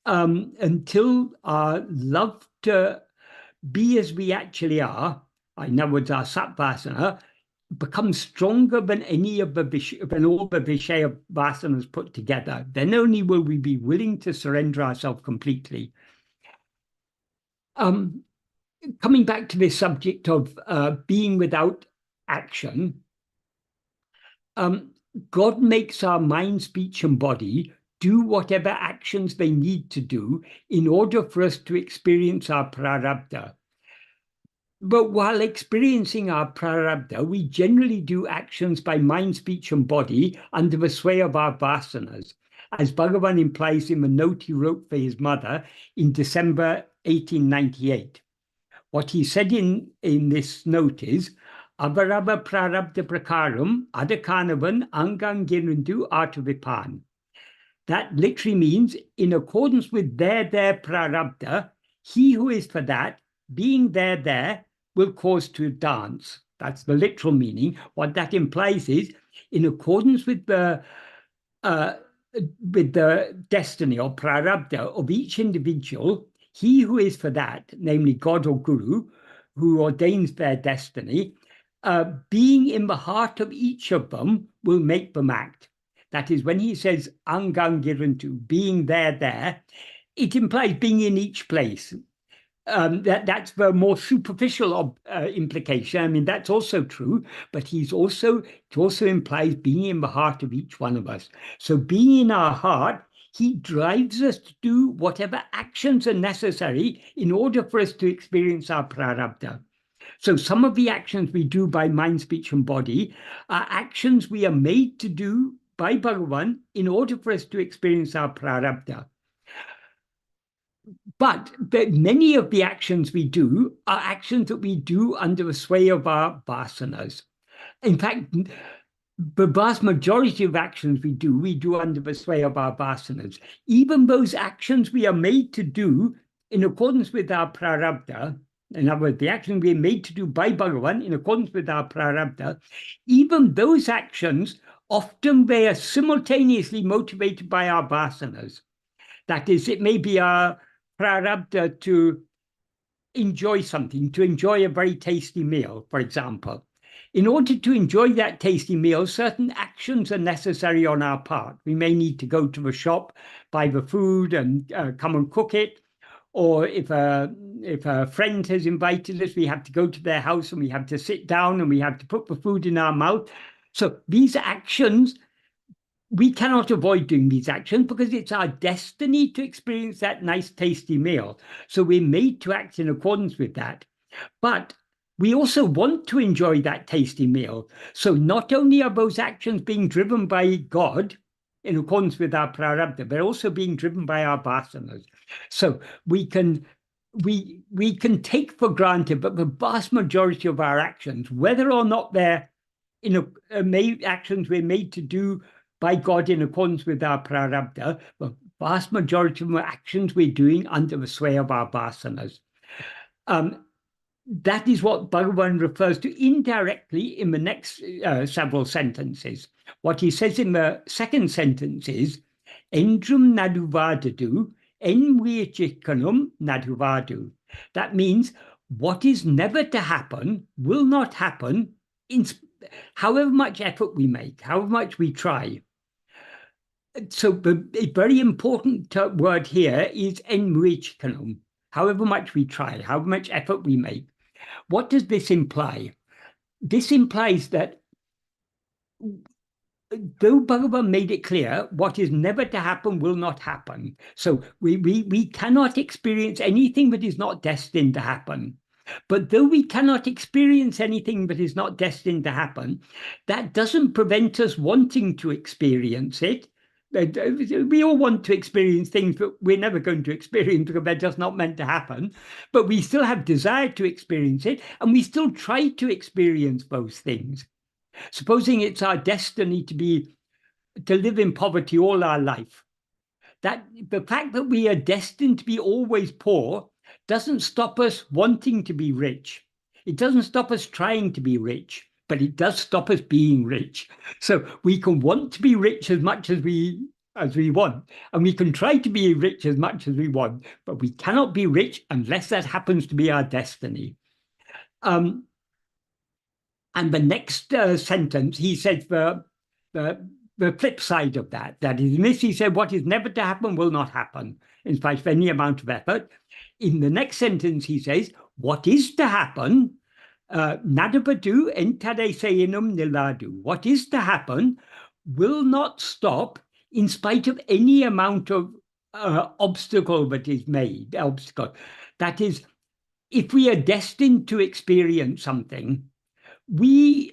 our love to be as we actually are, in other words, our sattvasana, becomes stronger than any of than all the Vishaya vasanas put together. Then only will we be willing to surrender ourselves completely. Coming back to this subject of being without action, God makes our mind, speech, and body do whatever actions they need to do in order for us to experience our prarabdha. But while experiencing our prarabdha, we generally do actions by mind, speech, and body under the sway of our vasanas, as Bhagavan implies in the note he wrote for his mother in December 1898. What he said in this note is, Avarava prarabdha prakaram adakanavan angangirundu artavipan. That literally means, in accordance with their prarabdha, he who is for that, being there, will cause to dance. That's the literal meaning. What that implies is, in accordance with the destiny or prarabdha of each individual, he who is for that, namely God or Guru, who ordains their destiny, being in the heart of each of them will make them act. That is, when he says angangirantu, being there, it implies being in each place. That's the more superficial implication. I mean, that's also true, but it also implies being in the heart of each one of us. So being in our heart, he drives us to do whatever actions are necessary in order for us to experience our prarabdha. So some of the actions we do by mind, speech, and body are actions we are made to do by Bhagavan in order for us to experience our prarabdha. But many of the actions we do are actions that we do under the sway of our vasanas. In fact, the vast majority of actions we do under the sway of our vasanas. Even those actions we are made to do in accordance with our prarabdha, in other words, the action we are made to do by Bhagavan in accordance with our prarabdha, even those actions, often they are simultaneously motivated by our vasanas. That is, it may be our prarabdha to enjoy something, to enjoy a very tasty meal, for example. In order to enjoy that tasty meal, certain actions are necessary on our part. We may need to go to the shop, buy the food, and come and cook it. Or if a friend has invited us, we have to go to their house and we have to sit down and we have to put the food in our mouth. So these actions, we cannot avoid doing these actions because it's our destiny to experience that nice, tasty meal. So we're made to act in accordance with that. But we also want to enjoy that tasty meal. So not only are those actions being driven by God in accordance with our prarabdha, they're also being driven by our vasanas. So we can take for granted that the vast majority of our actions, whether or not they're actions we're made to do by God in accordance with our prarabdha, the vast majority of the actions we're doing under the sway of our vasanas. That is what Bhagavan refers to indirectly in the next several sentences. What he says in the second sentence is, Endrum naduvadadu, enviachikanum naduvadu. That means what is never to happen will not happen, however much effort we make, however much we try. So the very important word here is enviachikanum, however much we try, however much effort we make. What does this imply? This implies that though Bhagavan made it clear, what is never to happen will not happen. So we cannot experience anything that is not destined to happen. But though we cannot experience anything that is not destined to happen, that doesn't prevent us wanting to experience it. We all want to experience things that we're never going to experience because they're just not meant to happen. But we still have desire to experience it, and we still try to experience those things. Supposing it's our destiny to live in poverty all our life, that the fact that we are destined to be always poor doesn't stop us wanting to be rich. It doesn't stop us trying to be rich, but it does stop us being rich. So we can want to be rich as much as we as we want. And we can try to be rich as much as we want, but we cannot be rich unless that happens to be our destiny. And the next sentence, he says the flip side of that. That is, in this, he said, what is never to happen will not happen, in spite of any amount of effort. In the next sentence, he says, what is to happen, nadapatu entade seinum niladu. What is to happen will not stop in spite of any amount of obstacle that is made. Obstacle. That is, if we are destined to experience something, we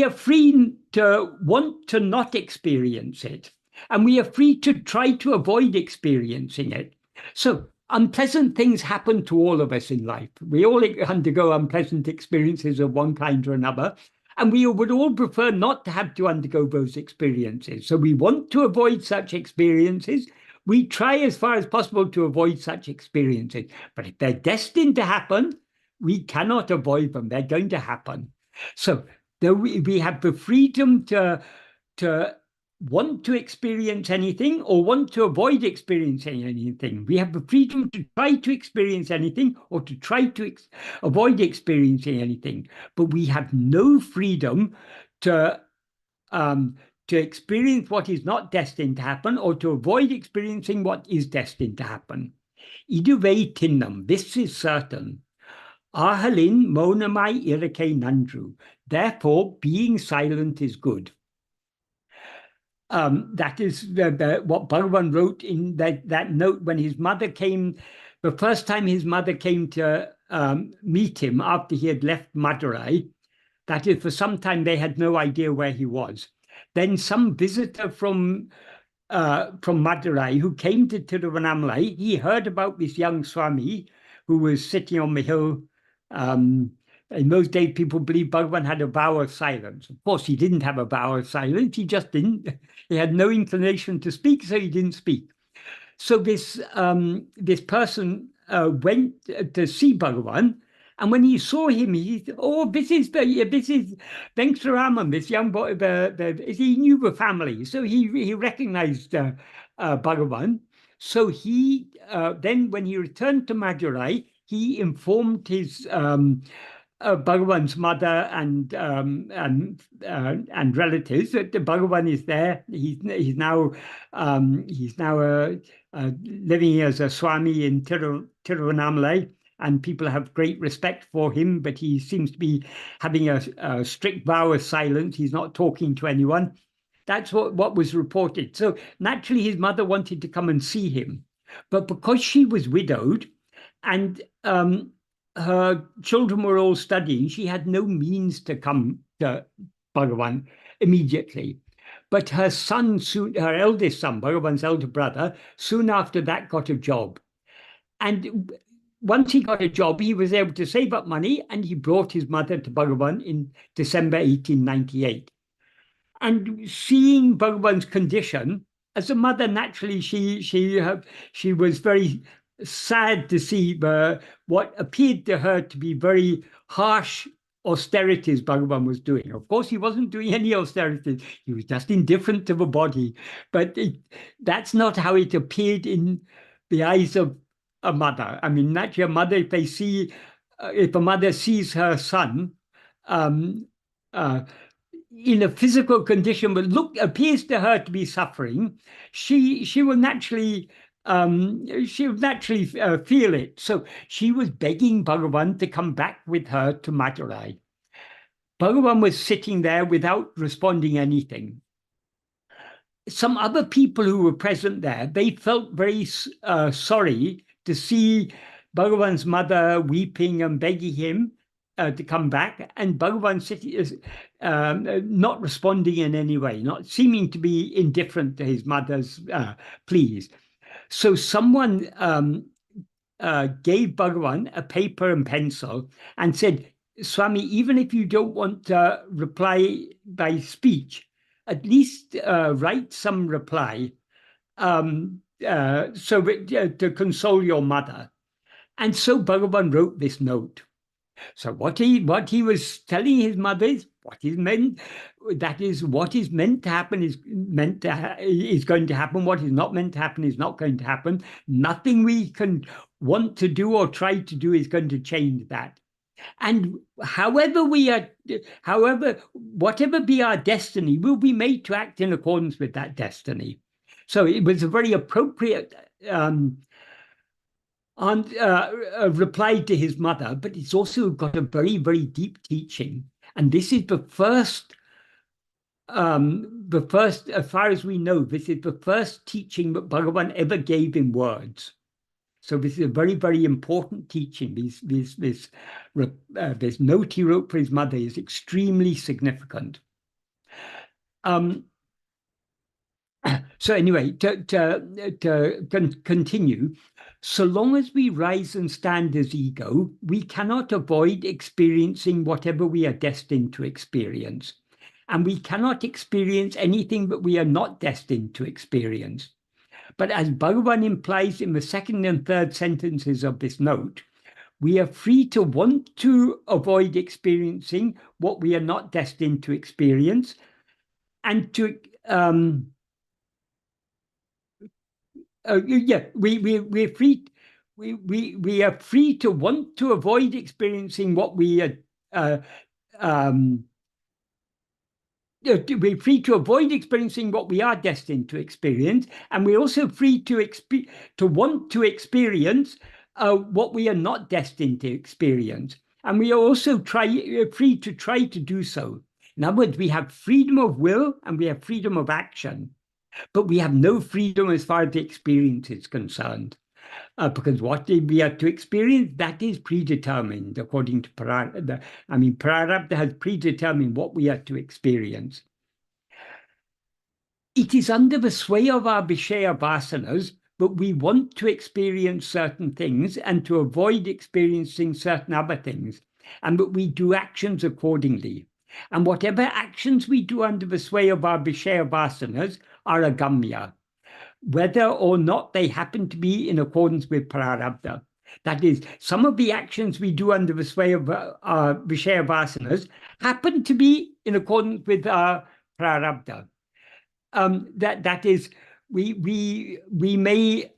are free to want to not experience it, and we are free to try to avoid experiencing it. So unpleasant things happen to all of us in life. We all undergo unpleasant experiences of one kind or another, and we would all prefer not to have to undergo those experiences. So we want to avoid such experiences. We try as far as possible to avoid such experiences. But if they're destined to happen, we cannot avoid them. They're going to happen. So we have the freedom to want to experience anything or want to avoid experiencing anything. We have the freedom to try to experience anything or to try to avoid experiencing anything. But we have no freedom to experience what is not destined to happen or to avoid experiencing what is destined to happen. Iduvei tinnam, this is certain. Ahalin monamai irake nandru. Therefore, being silent is good. That is what Bhagavan wrote in that note when his mother came, the first time his mother came to meet him after he had left Madurai. That is, for some time they had no idea where he was. Then some visitor from Madurai who came to Tiruvannamalai, he heard about this young Swami who was sitting on the hill. In those days, people believed Bhagavan had a vow of silence. Of course, he didn't have a vow of silence. He just didn't. He had no inclination to speak, so he didn't speak. So this person went to see Bhagavan, and when he saw him, he said, "Oh, this is Venkataraman, this young boy." He knew the family, so he recognized Bhagavan. So he then, when he returned to Madurai, he informed his Bhagavan's mother and relatives that the Bhagavan is there. He's now living as a Swami in Tiruvannamalai, and people have great respect for him. But he seems to be having a strict vow of silence. He's not talking to anyone. That's what was reported. So naturally, his mother wanted to come and see him, but because she was widowed and her children were all studying, she had no means to come to Bhagavan immediately. But her son, her eldest son, Bhagavan's elder brother, soon after that got a job. And once he got a job, he was able to save up money, and he brought his mother to Bhagavan in December 1898. And seeing Bhagavan's condition, as a mother, naturally, she was very sad to see what appeared to her to be very harsh austerities Bhagavan was doing. Of course, he wasn't doing any austerities. He was just indifferent to the body. But that's not how it appeared in the eyes of a mother. I mean, naturally, a mother, if a mother sees her son in a physical condition but appears to her to be suffering, she will naturally feel it. So she was begging Bhagavan to come back with her to Madurai. Bhagavan was sitting there without responding anything. Some other people who were present there, they felt very sorry to see Bhagavan's mother weeping and begging him to come back, and Bhagavan sitting, not responding in any way, not seeming to be indifferent to his mother's pleas. So someone gave Bhagavan a paper and pencil and said, "Swami, even if you don't want to reply by speech, at least write some reply to console your mother." And so Bhagavan wrote this note. So what he was telling his mother is, what is meant, that is, what is meant to happen is is going to happen. What is not meant to happen is not going to happen. Nothing we can want to do or try to do is going to change that. And whatever be our destiny, we'll be made to act in accordance with that destiny. So it was a very appropriate reply to his mother, but it's also got a very, very deep teaching. And this is the first, as far as we know, this is the first teaching that Bhagavan ever gave in words. So this is a very, very important teaching. This note he wrote for his mother is extremely significant. So anyway, to continue, so long as we rise and stand as ego, we cannot avoid experiencing whatever we are destined to experience. And we cannot experience anything that we are not destined to experience. But as Bhagavan implies in the second and third sentences of this note, we are free to want to avoid experiencing what we are not destined to experience, and to we're free. We are free to want to avoid experiencing what we are. We're free to avoid experiencing what we are destined to experience, and we're also free to want to experience what we are not destined to experience, and we are also free to try to do so. In other words, we have freedom of will and we have freedom of action, but we have no freedom as far as the experience is concerned. Because what we are to experience, that is predetermined according to Prarabdha. Prarabdha has predetermined what we are to experience. It is under the sway of our Vishaya Vasanas that we want to experience certain things and to avoid experiencing certain other things, and that we do actions accordingly. And whatever actions we do under the sway of our Vishaya Vasanas are agamya, whether or not they happen to be in accordance with Prarabdha. That is, some of the actions we do under the sway of our Vishaya Vasanas happen to be in accordance with our Prarabdha. That is, we may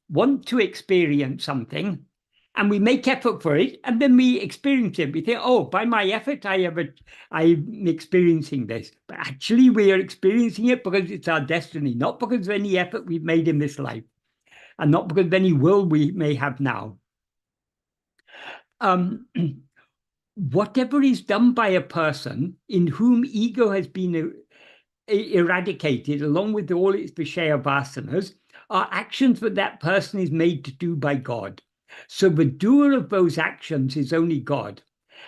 want to experience something, and we make effort for it, and then we experience it. We think, oh, by my effort, I'm experiencing this. But actually, we are experiencing it because it's our destiny, not because of any effort we've made in this life, and not because of any will we may have now. Whatever is done by a person in whom ego has been eradicated, along with all its Vishaya Vasanas, are actions that person is made to do by God. So the doer of those actions is only God.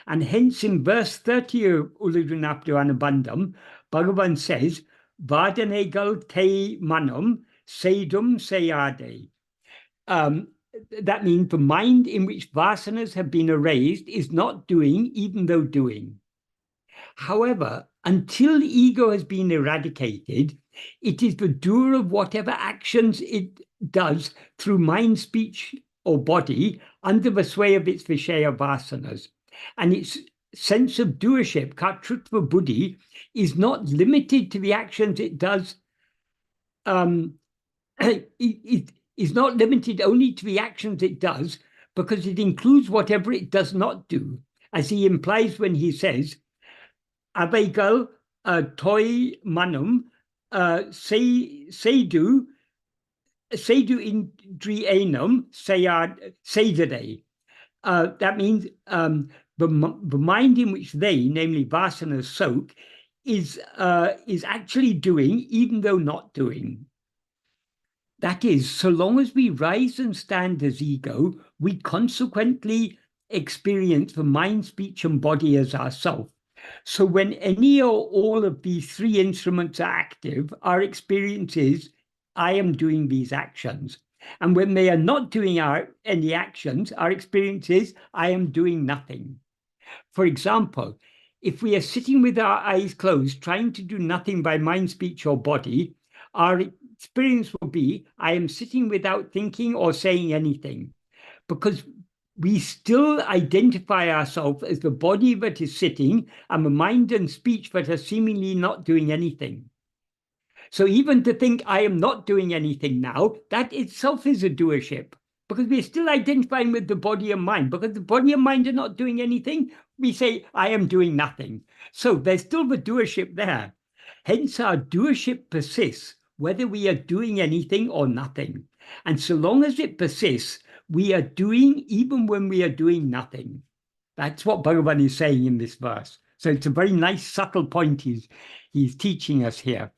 And hence in verse 30 of Uludunapto Anubandham, Bhagavan says, Vadanegal te manam sedum seyade. That means the mind in which vasanas have been erased is not doing, even though doing. However, until ego has been eradicated, it is the doer of whatever actions it does through mind, speech, or body under the sway of its Vishaya Vasanas. And its sense of doership, Kartrutva Buddhi, is not limited to the actions it does. It is not limited only to the actions it does, because it includes whatever it does not do, as he implies when he says, Avaigal toi manum sedu indrienum sedere. That means the mind in which they, namely vasanas, soak, is actually doing, even though not doing. That is, so long as we rise and stand as ego, we consequently experience the mind, speech, and body as ourself. So when any or all of these three instruments are active, our experience is, I am doing these actions. And when they are not doing any actions, our experience is, I am doing nothing. For example, if we are sitting with our eyes closed, trying to do nothing by mind, speech, or body, our experience will be, I am sitting without thinking or saying anything. Because we still identify ourselves as the body that is sitting and the mind and speech that are seemingly not doing anything. So even to think I am not doing anything now, that itself is a doership, because we're still identifying with the body and mind. Because the body and mind are not doing anything, we say, I am doing nothing. So there's still the doership there. Hence, our doership persists, whether we are doing anything or nothing. And so long as it persists, we are doing even when we are doing nothing. That's what Bhagavan is saying in this verse. So it's a very nice, subtle point he's teaching us here.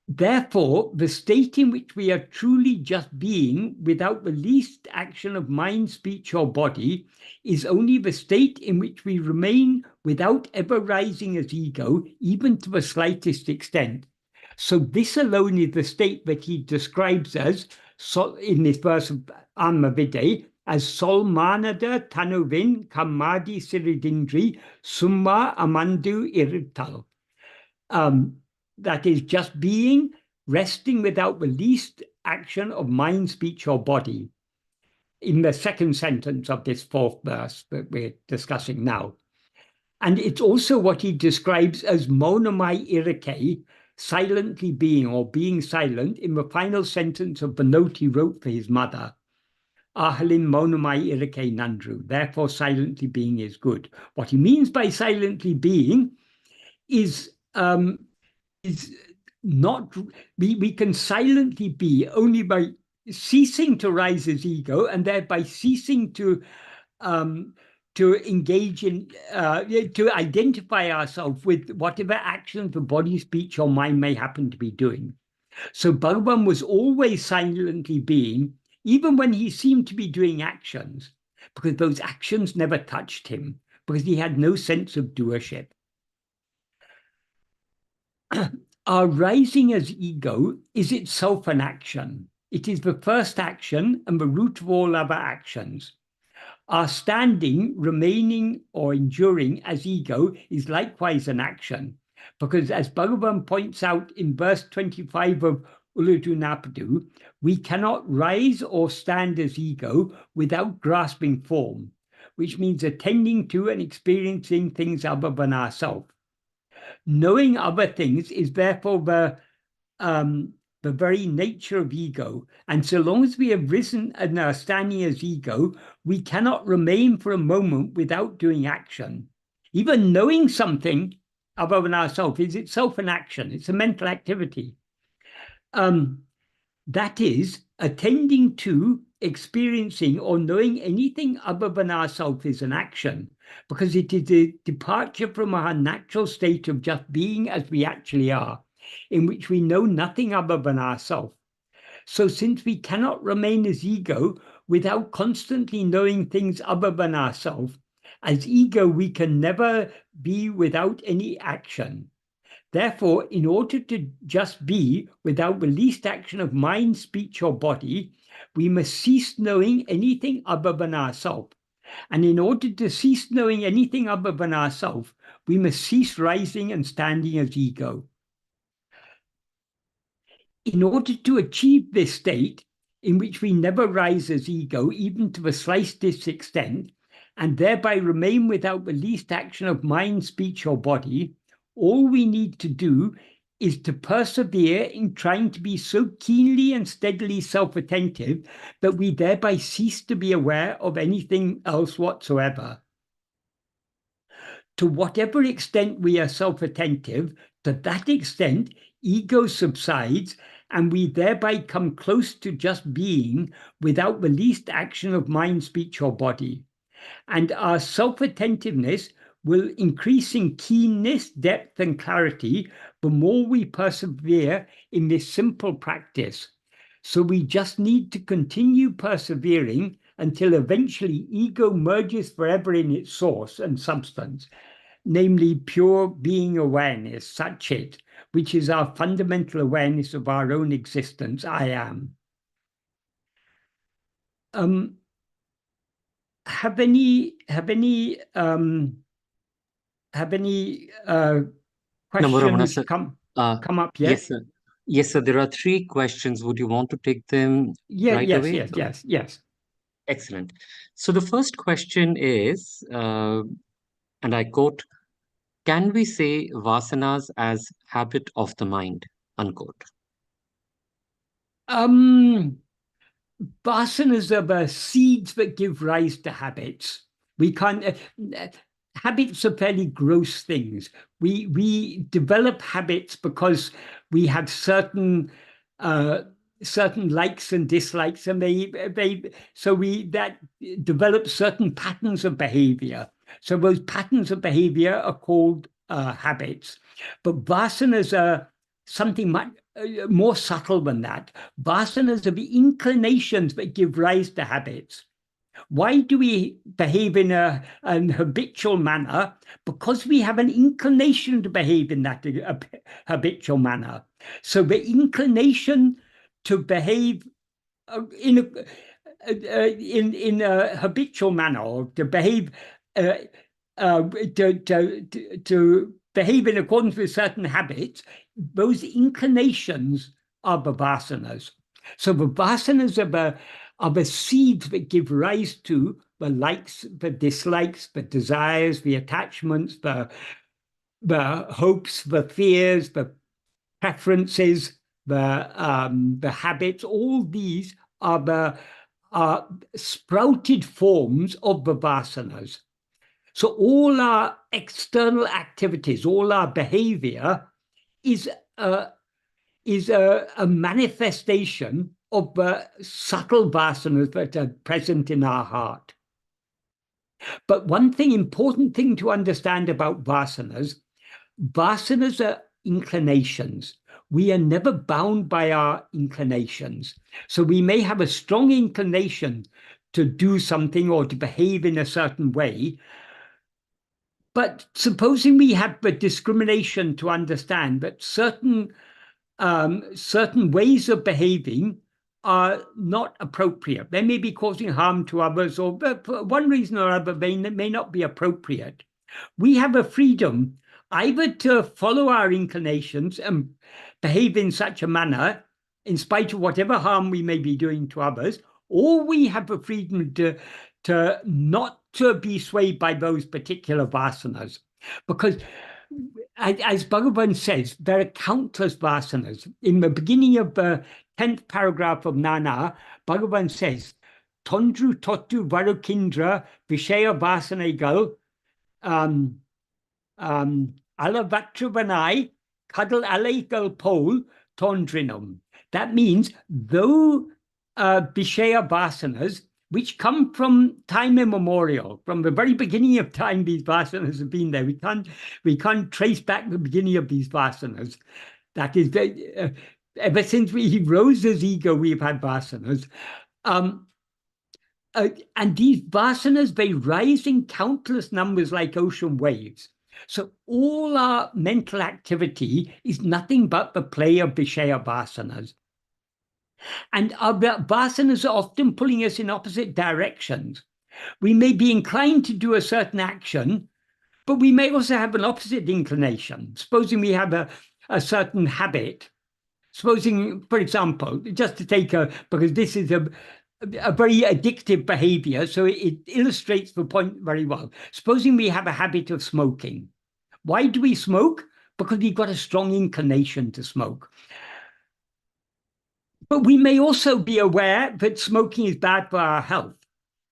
Therefore, the state in which we are truly just being without the least action of mind, speech, or body is only the state in which we remain without ever rising as ego, even to the slightest extent. So this alone is the state that he describes as, in this verse of Anmavidya, as Solmanada Tanuvin Kamadi Siridindri Summa Amandu Irital. That is just being, resting without the least action of mind, speech, or body, in the second sentence of this fourth verse that we're discussing now. And it's also what he describes as monomai irike, silently being or being silent, in the final sentence of the note he wrote for his mother. Ahalin monomai irike nandru, therefore silently being is good. What he means by silently being is not, we can silently be only by ceasing to rise as ego and thereby ceasing to engage in, to identify ourselves with whatever actions the body, speech, or mind may happen to be doing. So Bhagavan was always silently being, even when he seemed to be doing actions, because those actions never touched him, because he had no sense of doership. Our rising as ego is itself an action. It is the first action and the root of all other actions. Our standing, remaining, or enduring as ego is likewise an action, because as Bhagavan points out in verse 25 of Uludunapadu, we cannot rise or stand as ego without grasping form, which means attending to and experiencing things other than ourselves. Knowing other things is therefore the very nature of ego. And so long as we have risen and are standing as ego, we cannot remain for a moment without doing action. Even knowing something other than ourselves is itself an action. It's a mental activity. That is, attending to, experiencing, or knowing anything other than ourselves is an action, because it is a departure from our natural state of just being as we actually are, in which we know nothing other than ourselves. So since we cannot remain as ego without constantly knowing things other than ourselves, as ego we can never be without any action. Therefore, in order to just be without the least action of mind, speech, or body, we must cease knowing anything other than ourselves. And in order to cease knowing anything other than ourselves, we must cease rising and standing as ego. In order to achieve this state, in which we never rise as ego, even to the slightest extent, and thereby remain without the least action of mind, speech, or body, all we need to do is to persevere in trying to be so keenly and steadily self-attentive that we thereby cease to be aware of anything else whatsoever. To whatever extent we are self-attentive, to that extent, ego subsides, and we thereby come close to just being without the least action of mind, speech, or body. And our self-attentiveness will increase in keenness, depth, and clarity the more we persevere in this simple practice. So we just need to continue persevering until eventually ego merges forever in its source and substance, namely pure being awareness, Satchit, which is our fundamental awareness of our own existence, I am. Have any No, Ramana, questions sir. come up yet? Yes, sir. Yes, sir. There are three questions. Would you want to take them Yeah, right yes, away? yes, yes, yes. Excellent. So the first question is, and I quote, can we say vasanas as habit of the mind? Unquote. Um, Vasanas are the seeds that give rise to habits. We can't. Habits are fairly gross things. We develop habits because we have uh, certain likes and dislikes, and they so we that develop certain patterns of behavior. So those patterns of behavior are called habits. But vasanas are something much more subtle than that. Vasanas are the inclinations that give rise to habits. Why do we behave in an habitual manner? Because we have an inclination to behave in that habitual manner. So the inclination to behave in a habitual manner, or to behave uh, to behave in accordance with certain habits, those inclinations are the vasanas. So the vasanas are the seeds that give rise to the likes, the dislikes, the desires, the attachments, the hopes, the fears, the preferences, the habits. All these are sprouted forms of the vasanas. So all our external activities, all our behavior is a, a manifestation of the subtle vasanas that are present in our heart. But one thing, important thing to understand about vasanas, vasanas are inclinations. We are never bound by our inclinations. So we may have a strong inclination to do something or to behave in a certain way. But supposing we have the discrimination to understand that certain ways of behaving are not appropriate. They may be causing harm to others, or for one reason or other, they may not be appropriate. We have a freedom either to follow our inclinations and behave in such a manner, in spite of whatever harm we may be doing to others, or we have the freedom to not to be swayed by those particular vasanas. Because as Bhagavan says, there are countless vasanas. In the beginning of the 10th paragraph of Nana, Bhagavan says, Tondru Totu Varukindra Vishaya Vasanegal Alavatruvanai Kadal Alekal Pol Tondrinum. That means, though Vishaya Vasanas, which come from time immemorial, from the very beginning of time, these vasanas have been there. We can't trace back the beginning of these vasanas. That is, ever since he rose as ego, we've had vasanas. And these vasanas, they rise in countless numbers like ocean waves. So all our mental activity is nothing but the play of Vishaya vasanas. And our vasanas are often pulling us in opposite directions. We may be inclined to do a certain action, but we may also have an opposite inclination. Supposing we have a certain habit. Supposing, for example, just to take because this is a very addictive behavior, so it illustrates the point very well. Supposing we have a habit of smoking. Why do we smoke? Because we've got a strong inclination to smoke. But we may also be aware that smoking is bad for our health.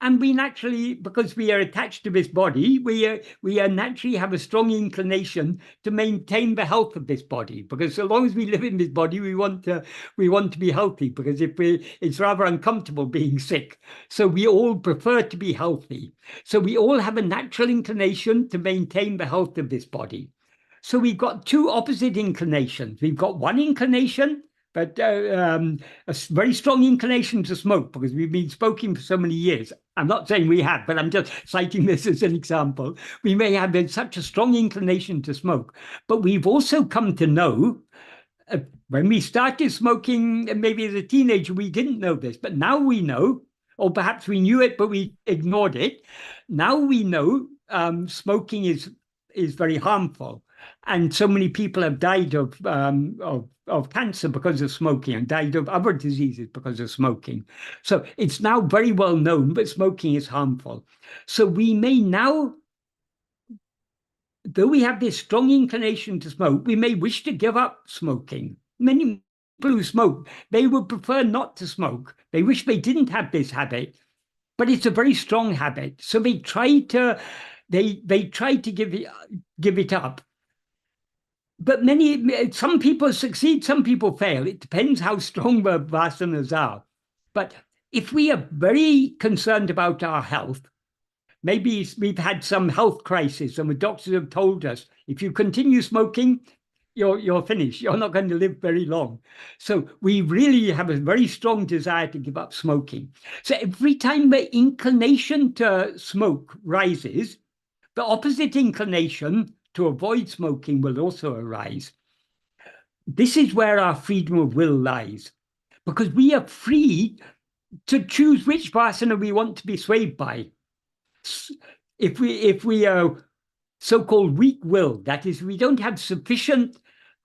And we naturally, because we are attached to this body, we naturally have a strong inclination to maintain the health of this body. Because so long as we live in this body, we want to be healthy. Because it's rather uncomfortable being sick. So we all prefer to be healthy. So we all have a natural inclination to maintain the health of this body. So we've got two opposite inclinations. We've got one inclination, but a very strong inclination to smoke, because we've been smoking for so many years. I'm not saying we have, but I'm just citing this as an example. We may have such a strong inclination to smoke, but we've also come to know when we started smoking, maybe as a teenager, we didn't know this, but now we know, or perhaps we knew it, but we ignored it. Now we know smoking is very harmful. And so many people have died of cancer because of smoking and died of other diseases because of smoking. So it's now very well known that smoking is harmful. So we may now, though we have this strong inclination to smoke, we may wish to give up smoking. Many people who smoke, they would prefer not to smoke. They wish they didn't have this habit, but it's a very strong habit. So they try to give it up. But some people succeed, some people fail. It depends how strong the vasanas are. But if we are very concerned about our health, maybe we've had some health crisis and the doctors have told us, if you continue smoking, you're finished. You're not going to live very long. So we really have a very strong desire to give up smoking. So every time the inclination to smoke rises, the opposite inclination to avoid smoking will also arise. This is where our freedom of will lies, because we are free to choose which vasana we want to be swayed by. If we are so-called weak will, that is, we don't have sufficient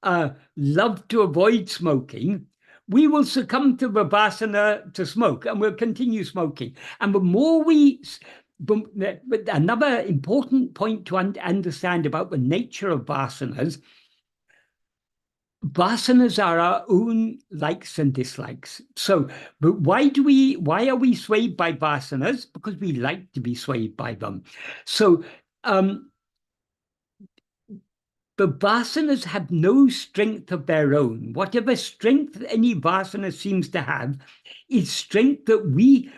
love to avoid smoking, we will succumb to the vasana to smoke and we'll continue smoking. And the more but another important point to understand about the nature of vasanas are our own likes and dislikes. So, but why are we swayed by vasanas? Because we like to be swayed by them. So, the vasanas have no strength of their own. Whatever strength any vasana seems to have is strength that we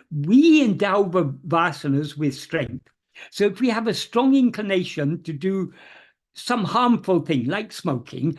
endow the vasanas with strength. So if we have a strong inclination to do some harmful thing like smoking,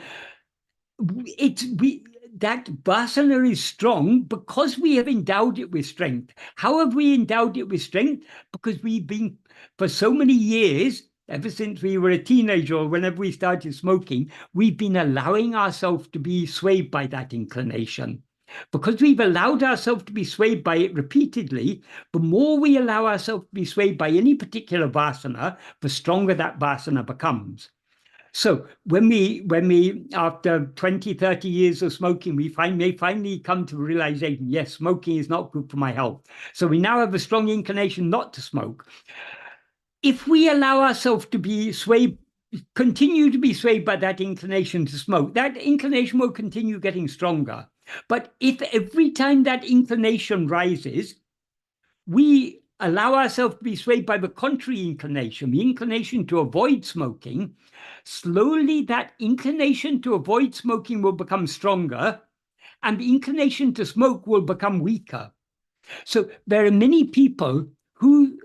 that vasana is strong because we have endowed it with strength. How have we endowed it with strength? Because we've been, for so many years, ever since we were a teenager or whenever we started smoking, we've been allowing ourselves to be swayed by that inclination. Because we've allowed ourselves to be swayed by it repeatedly, the more we allow ourselves to be swayed by any particular vasana, the stronger that vasana becomes. So when we after 20, 30 years of smoking, we may finally come to the realization, yes, smoking is not good for my health. So we now have a strong inclination not to smoke. If we allow ourselves to be swayed, continue to be swayed by that inclination to smoke, that inclination will continue getting stronger. But if every time that inclination rises, we allow ourselves to be swayed by the contrary inclination, the inclination to avoid smoking, slowly that inclination to avoid smoking will become stronger and the inclination to smoke will become weaker. So there are many people who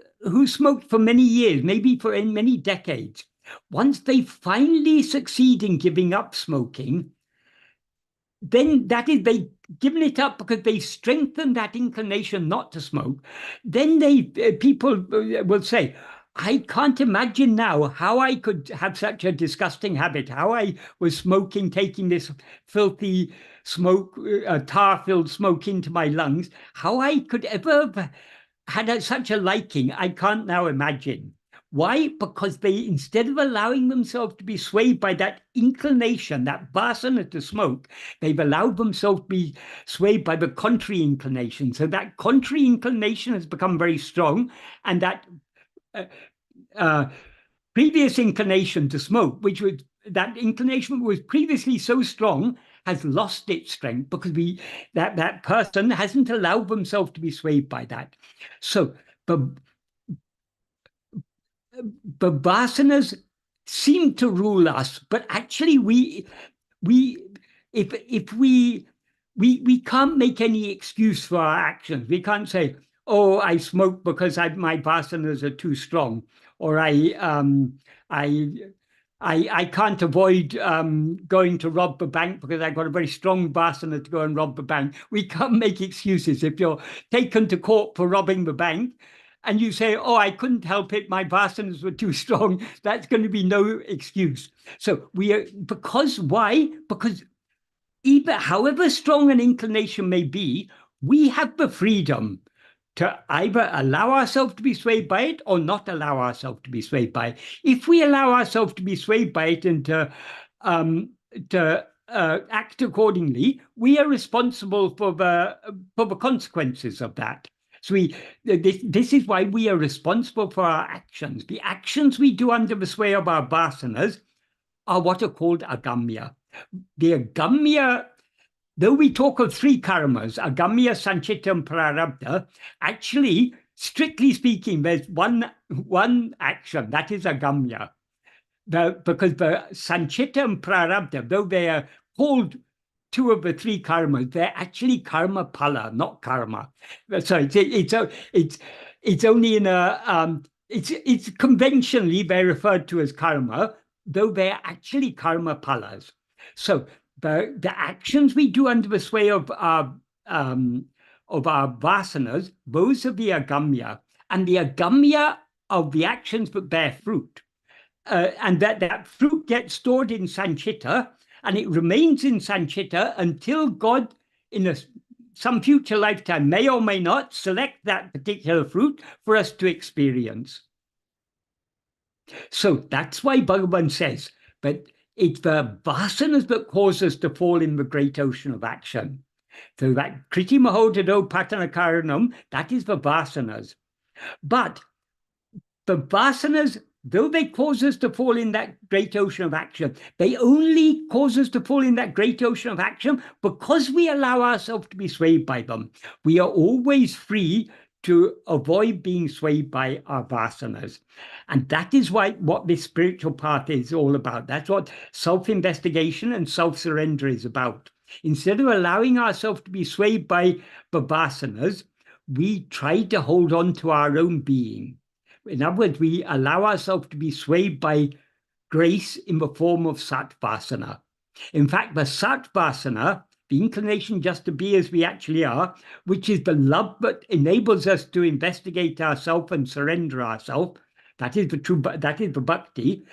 smoked for many years, maybe for many decades. Once they finally succeed in giving up smoking, then that is, they've given it up because they strengthened that inclination not to smoke. Then people will say, I can't imagine now how I could have such a disgusting habit, how I was smoking, taking this filthy smoke, tar-filled smoke into my lungs, how I could ever have had such a liking, I can't now imagine. Why? Because they, instead of allowing themselves to be swayed by that inclination, that vasana to smoke, they've allowed themselves to be swayed by the contrary inclination. So that contrary inclination has become very strong, and that previous inclination to smoke, that inclination was previously so strong, has lost its strength because that person hasn't allowed themselves to be swayed by that. So the vasanas seem to rule us, but actually we can't make any excuse for our actions. We can't say, oh, I smoke because my vasanas are too strong, or I can't avoid going to rob the bank because I've got a very strong vasana to go and rob the bank. We can't make excuses. If you're taken to court for robbing the bank and you say, oh, I couldn't help it, my vasanas were too strong, that's going to be no excuse. So why? Because however strong an inclination may be, we have the freedom to either allow ourselves to be swayed by it or not allow ourselves to be swayed by it. If we allow ourselves to be swayed by it and to act accordingly, we are responsible for the consequences of that. So this is why we are responsible for our actions. The actions we do under the sway of our vasanas are what are called agamya. The agamya, though we talk of three karmas, agamya, sanchita, and prarabdha, actually, strictly speaking, there's one action, that is agamya. Because the sanchita and prarabdha, though they are called two of the three karmas, they're actually karma pala, not karma. So it's only in a it's conventionally they're referred to as karma, though they're actually karma palas. So the actions we do under the sway of our vasanas, those are the agamya, and the agamya of the actions that bear fruit. And that fruit gets stored in sanchita, and it remains in sanchita until God, in some future lifetime, may or may not select that particular fruit for us to experience. So that's why Bhagavan says, but it's the vasanas that cause us to fall in the great ocean of action. So that kriti mahodado patana karanam, that is the vasanas. But the vasanas, though they cause us to fall in that great ocean of action, they only cause us to fall in that great ocean of action because we allow ourselves to be swayed by them. We are always free to avoid being swayed by our vasanas. And that is what this spiritual path is all about. That's what self-investigation and self-surrender is about. Instead of allowing ourselves to be swayed by the vasanas, we try to hold on to our own being. In other words, we allow ourselves to be swayed by grace in the form of satvasana. In fact, the satvasana, the inclination just to be as we actually are, which is the love that enables us to investigate ourselves and surrender ourselves, that is the bhakti.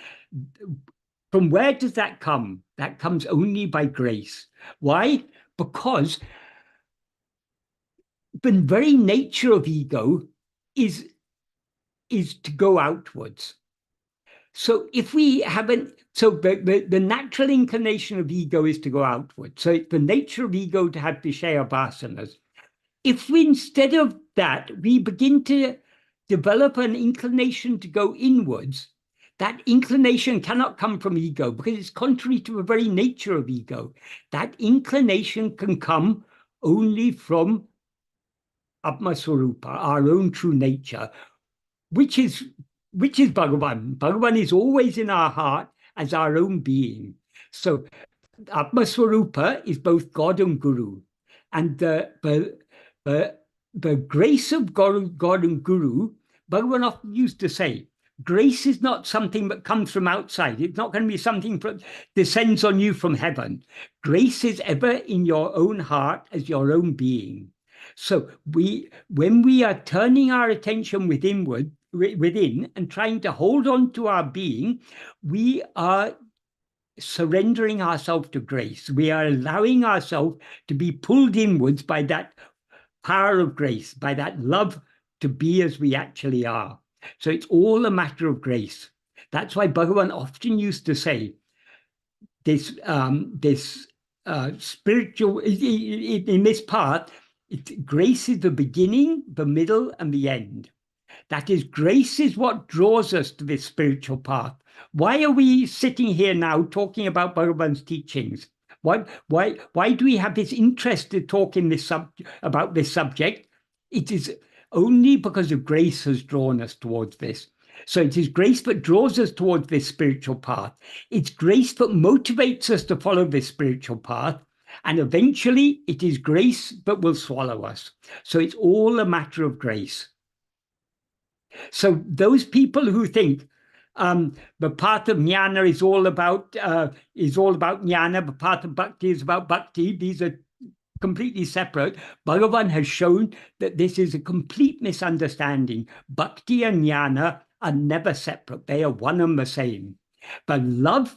From where does that come? That comes only by grace. Why? Because the very nature of ego is to go outwards. So if we haven't, so the natural inclination of ego is to go outwards. So it's the nature of ego to have Vishaya vasanas. If we, instead of that, we begin to develop an inclination to go inwards, that inclination cannot come from ego because it's contrary to the very nature of ego. That inclination can come only from Atmaswarupa, our own true nature, which is Bhagavan. Bhagavan is always in our heart as our own being. So Atmaswarupa is both God and Guru. And the grace of God and Guru, Bhagavan often used to say, grace is not something that comes from outside. It's not going to be something that descends on you from heaven. Grace is ever in your own heart as your own being. So when we are turning our attention within and trying to hold on to our being, we are surrendering ourselves to grace. We are allowing ourselves to be pulled inwards by that power of grace, by that love to be as we actually are. So it's all a matter of grace. That's why Bhagavan often used to say this spiritual, in this part, grace is the beginning, the middle, and the end. That is, grace is what draws us to this spiritual path. Why are we sitting here now talking about Bhagavan's teachings? Why do we have this interest to talk in about this subject? It is only because of grace has drawn us towards this. So it is grace that draws us towards this spiritual path. It's grace that motivates us to follow this spiritual path. And eventually, it is grace that will swallow us. So it's all a matter of grace. So those people who think the path of jnana is all about jnana, the path of bhakti is about bhakti, these are completely separate. Bhagavan has shown that this is a complete misunderstanding. Bhakti and jnana are never separate. They are one and the same. But love,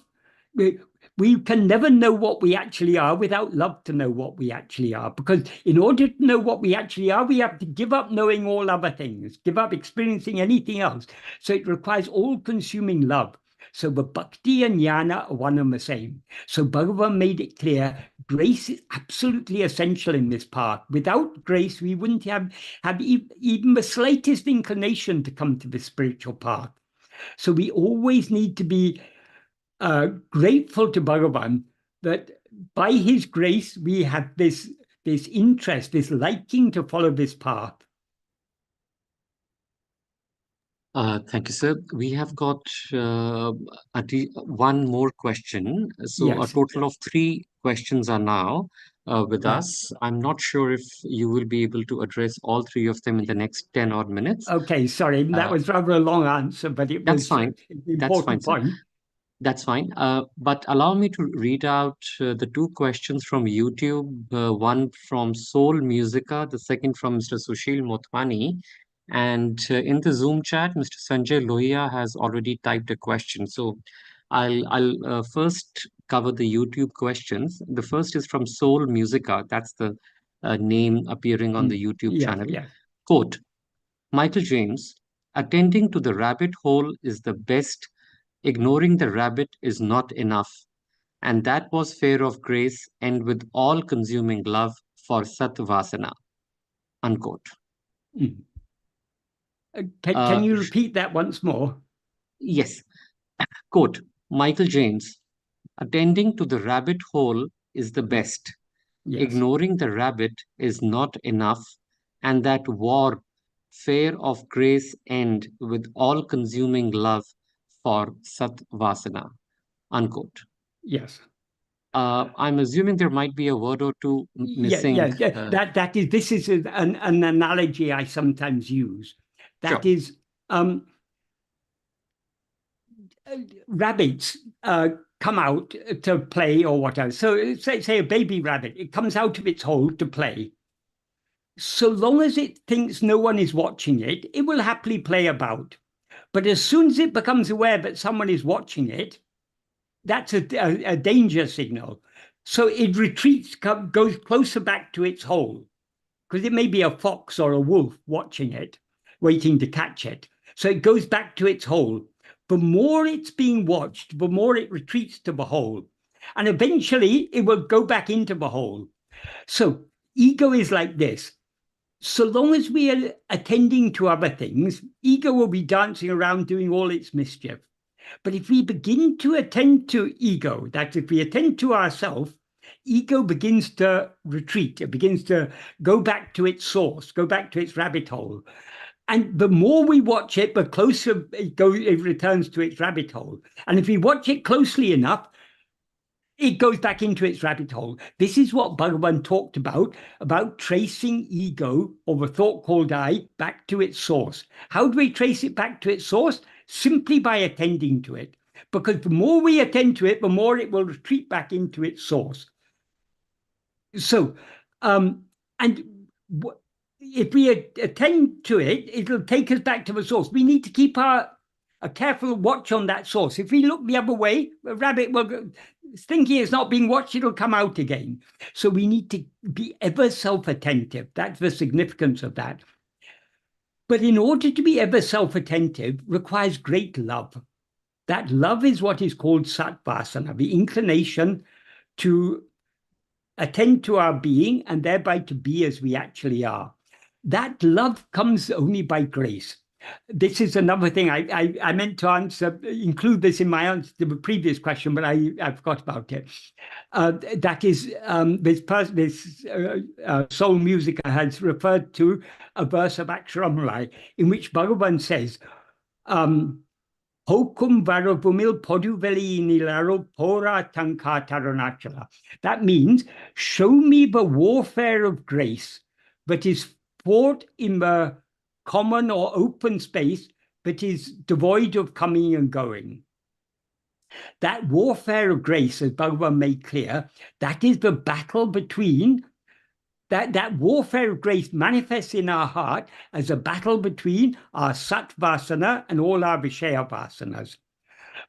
we can never know what we actually are without love to know what we actually are. Because in order to know what we actually are, we have to give up knowing all other things, give up experiencing anything else. So it requires all-consuming love. So the bhakti and jnana are one and the same. So Bhagavan made it clear, grace is absolutely essential in this path. Without grace, we wouldn't have even the slightest inclination to come to the spiritual path. So we always need to be grateful to Bhagavan that by his grace we have this interest, this liking to follow this path. Thank you, sir. We have got one more question. So a Yes. total of three questions are now with Yeah. us. I'm not sure if you will be able to address all three of them in the next 10 odd minutes. Okay, sorry, that Uh, was rather a long answer, but it that's was fine. an That's fine, important sir. point. That's fine. But allow me to read out the two questions from YouTube, one from Soul Musica, the second from Mr. Sushil Motwani. And in the Zoom chat, Mr. Sanjay Lohia has already typed a question. So I'll first cover the YouTube questions. The first is from Soul Musica. That's the name appearing on the YouTube Yes, channel. yes, Quote, Michael James, attending to the rabbit hole is the best. Ignoring the rabbit is not enough. And that was fear of grace and with all consuming love for Satvasana. Unquote. mm. Can Uh, you repeat that once more? yes. Quote, Michael James, attending to the rabbit hole is the best. Yes, Ignoring the rabbit is not enough. And that war, fear of grace end with all consuming love for Satvasana. Unquote. yes. I'm assuming there might be a word or two Yeah, missing. yeah. This is an analogy I sometimes use. That Sure. is, rabbits come out to play or whatever. So say a baby rabbit, it comes out of its hole to play. So long as it thinks no one is watching it, it will happily play about. But as soon as it becomes aware that someone is watching it, that's a danger signal. So it retreats, goes closer back to its hole, because it may be a fox or a wolf watching it, waiting to catch it. So it goes back to its hole. The more it's being watched, the more it retreats to the hole. And eventually it will go back into the hole. So ego is like this. So long as we are attending to other things, ego will be dancing around doing all its mischief. But if we begin to attend to ego, that if we attend to ourselves, ego begins to retreat. It begins to go back to its source, go back to its rabbit hole. And the more we watch it, the closer it returns to its rabbit hole. And if we watch it closely enough, it goes back into its rabbit hole. This is what Bhagavan talked about tracing ego, or the thought called I, back to its source. How do we trace it back to its source? Simply by attending to it. Because the more we attend to it, the more it will retreat back into its source. So, and if we attend to it, it'll take us back to the source. We need to keep a careful watch on that source. If we look the other way, the rabbit will go, thinking it's not being watched, it'll come out again. So we need to be ever self-attentive. That's the significance of that. But in order to be ever self-attentive requires great love. That love is what is called satvasana, the inclination to attend to our being and thereby to be as we actually are. That love comes only by grace. This is another thing I meant to include this in my answer to the previous question, but I forgot about it. That is, this soul musica has referred to a verse of Aksharamulai in which Bhagavan says, Hokum varavumil poduveli nilaro pora tanka taranachala. That means, show me the warfare of grace that is fought in the common or open space that is devoid of coming and going. That warfare of grace, as Bhagavan made clear, that is the battle between, that warfare of grace manifests in our heart as a battle between our satvasana and all our vishaya vasanas.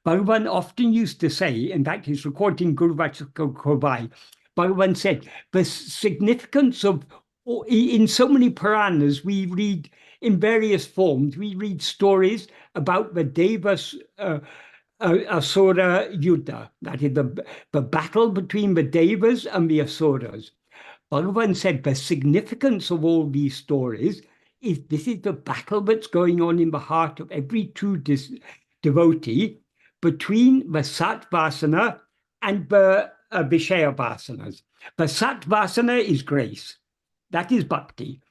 Bhagavan often used to say, in fact, he's recording Guru Vachakobai, Bhagavan said, the significance of, in so many Puranas, we read in various forms, we read stories about the Devas Asura Yuddha, that is the battle between the Devas and the Asuras. Bhagavan said the significance of all these stories is this is the battle that's going on in the heart of every true devotee between the Satvasana and the Vishaya Vasanas. The Satvasana is grace. That is bhakti.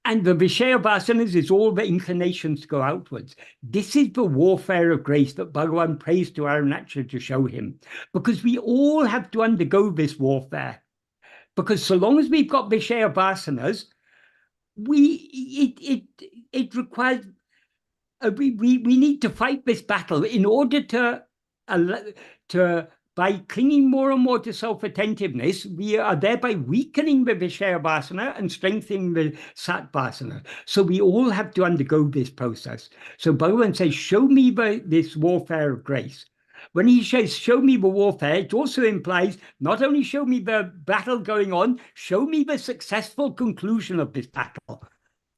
And the Vishaya Vasanas is all the inclinations to go outwards. This is the warfare of grace that Bhagavan prays to Arunachala to show him. Because we all have to undergo this warfare. Because so long as we've got Vishaya Vasanas, it requires we need to fight this battle in order to by clinging more and more to self-attentiveness, we are thereby weakening the Vishaya Vasana and strengthening the Sat Vasana. So we all have to undergo this process. So Bhagavan says, show me this warfare of grace. When he says, show me the warfare, it also implies not only show me the battle going on, show me the successful conclusion of this battle.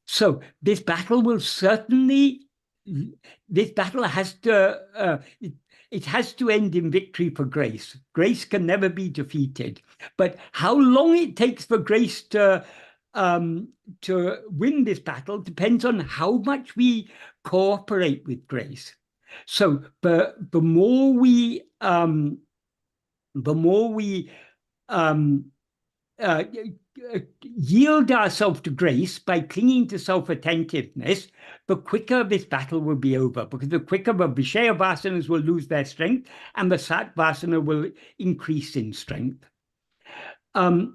So this battle will certainly, this battle has to, it has to end in victory for grace. Grace can never be defeated. But how long it takes for grace to win this battle depends on how much we cooperate with grace. So the more we yield ourselves to grace by clinging to self-attentiveness, the quicker this battle will be over, because the quicker the Vishaya Vasanas will lose their strength and the Sat Vasana will increase in strength. And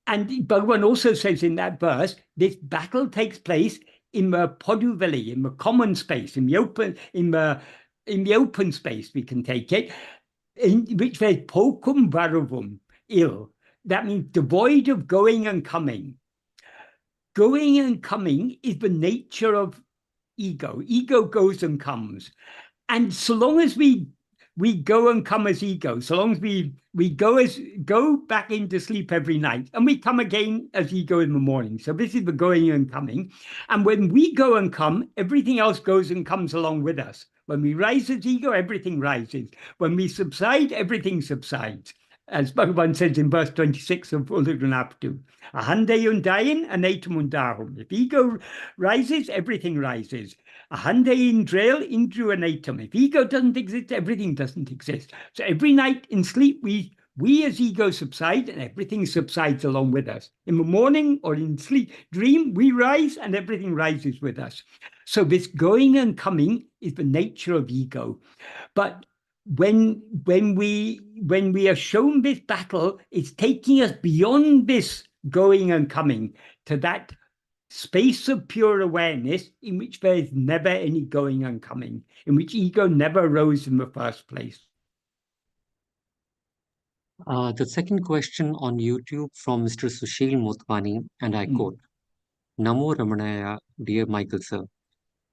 Bhagavan also says in that verse, this battle takes place in the poduveli, in the common space, in the open space, we can take it, in which there's pokum varavum, ill. That means devoid of going and coming. Going and coming is the nature of ego. Ego goes and comes. And so long as we go and come as ego, so long as we go back into sleep every night, and we come again as ego in the morning. So this is the going and coming. And when we go and come, everything else goes and comes along with us. When we rise as ego, everything rises. When we subside, everything subsides. As Bhagavan says in verse 26 of Ullagunaptu, Ahande undayin anatum undahum. If ego rises, everything rises. Ahande indrail indru anatum. If ego doesn't exist, everything doesn't exist. So every night in sleep, we as ego subside and everything subsides along with us. In the morning or in sleep, dream, we rise and everything rises with us. So this going and coming is the nature of ego. But when we are shown this battle, it's taking us beyond this going and coming to that space of pure awareness in which there is never any going and coming, in which ego never arose in the first place. The second question on YouTube from Mr. Sushil Motwani, and I quote, Namo Ramanaya, dear Michael sir.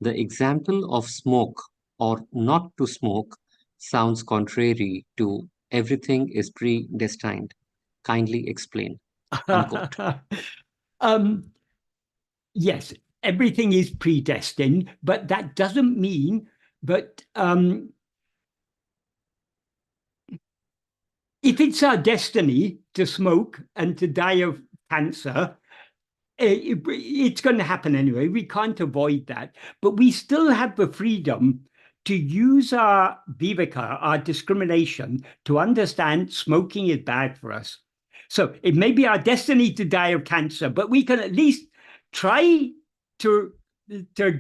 The example of smoke or not to smoke sounds contrary to everything is predestined. Kindly explain. Unquote. Yes, everything is predestined, but that doesn't mean that if it's our destiny to smoke and to die of cancer, it's going to happen anyway. We can't avoid that. But we still have the freedom to use our viveka, our discrimination, to understand smoking is bad for us. So it may be our destiny to die of cancer, but we can at least try to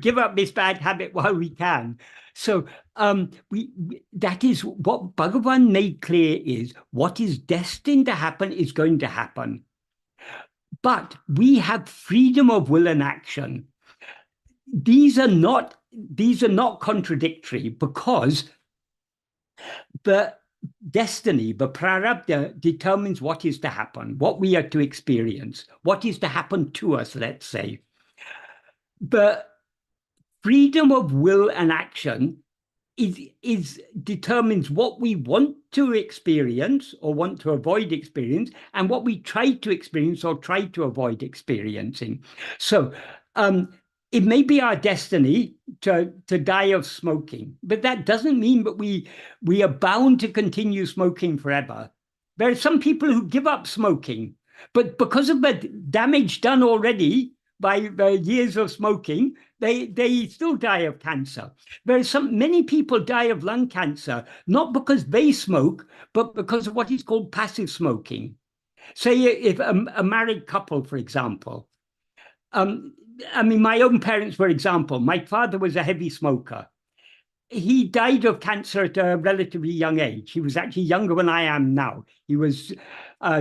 give up this bad habit while we can. So that is what Bhagavan made clear is what is destined to happen is going to happen. But we have freedom of will and action. These are not contradictory, because the destiny, the prarabdha, determines what is to happen, what we are to experience, what is to happen to us, let's say. The freedom of will and action is determines what we want to experience or want to avoid experience, and what we try to experience or try to avoid experiencing. So it may be our destiny to die of smoking, but that doesn't mean that we are bound to continue smoking forever. There are some people who give up smoking, but because of the damage done already by the years of smoking, they still die of cancer. There are many people die of lung cancer, not because they smoke, but because of what is called passive smoking. Say if a married couple, for example, I mean, my own parents, for example, my father was a heavy smoker. He died of cancer at a relatively young age. He was actually younger than I am now. He was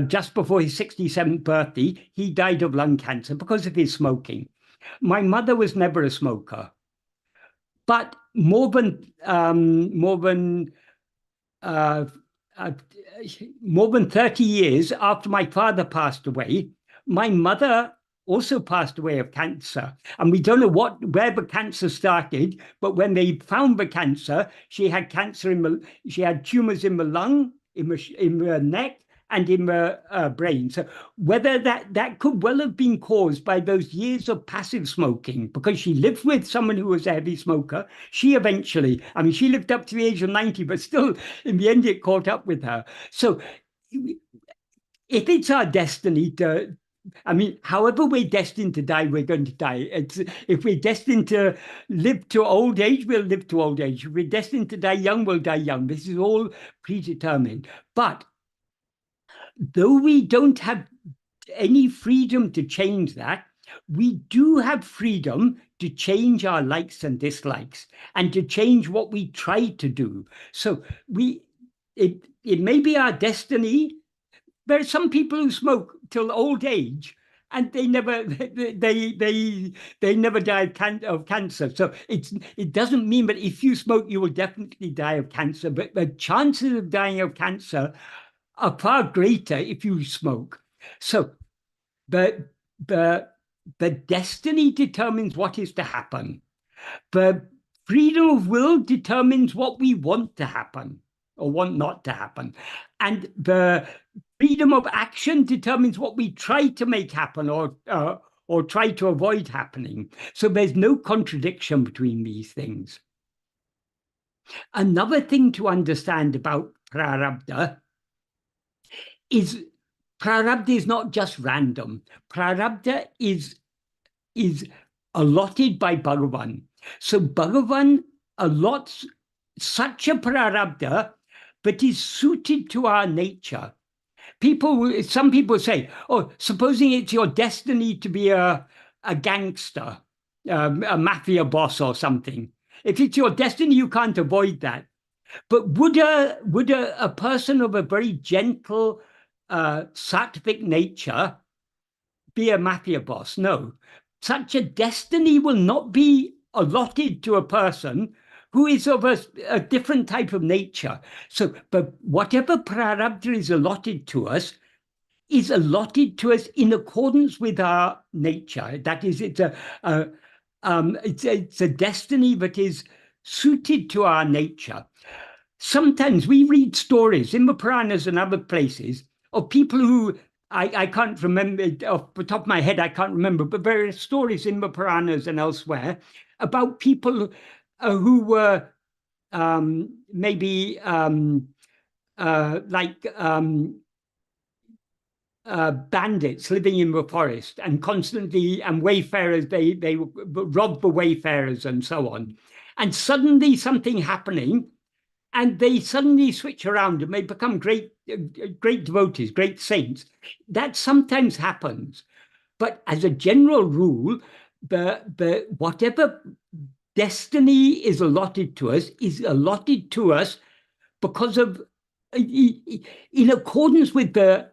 just before his 67th birthday. He died of lung cancer because of his smoking. My mother was never a smoker, but uh, uh, more than 30 years after my father passed away, my mother also passed away of cancer. And we don't know where the cancer started, but when they found the cancer, she had tumors in the lung, in the neck, and in the brain. So whether that could well have been caused by those years of passive smoking, because she lived with someone who was a heavy smoker. She eventually, I mean, she lived up to the age of 90, but still, in the end, it caught up with her. So if it's our destiny to, I mean, however we're destined to die, we're going to die. If we're destined to live to old age, we'll live to old age. If we're destined to die young, we'll die young. This is all predetermined. But though we don't have any freedom to change that, we do have freedom to change our likes and dislikes and to change what we try to do. So it may be our destiny. There are some people who smoke till old age and they never die of cancer. So it doesn't mean that if you smoke you will definitely die of cancer, but the chances of dying of cancer are far greater if you smoke. So the destiny determines what is to happen. The freedom of will determines what we want to happen or want not to happen. And the freedom of action determines what we try to make happen or try to avoid happening. So there's no contradiction between these things. Another thing to understand about prarabdha is prarabdha is not just random. Prarabdha is allotted by Bhagavan. So Bhagavan allots such a prarabdha that is suited to our nature. Some people say, oh, supposing it's your destiny to be a gangster, a mafia boss or something. If it's your destiny, you can't avoid that. But would a person of a very gentle, sattvic nature be a mafia boss? No. Such a destiny will not be allotted to a person who is of a different type of nature. So, but whatever prarabdha is allotted to us in accordance with our nature. That is, it's a destiny that is suited to our nature. Sometimes we read stories in the Puranas and other places of people who I can't remember off the top of my head. I can't remember, but there are stories in the Puranas and elsewhere about people who were maybe bandits living in the forest and constantly, and wayfarers, they rob the wayfarers and so on. And suddenly something happening, and they suddenly switch around and they become great devotees, great saints. That sometimes happens. But as a general rule, the whatever destiny is allotted to us because of, in accordance with the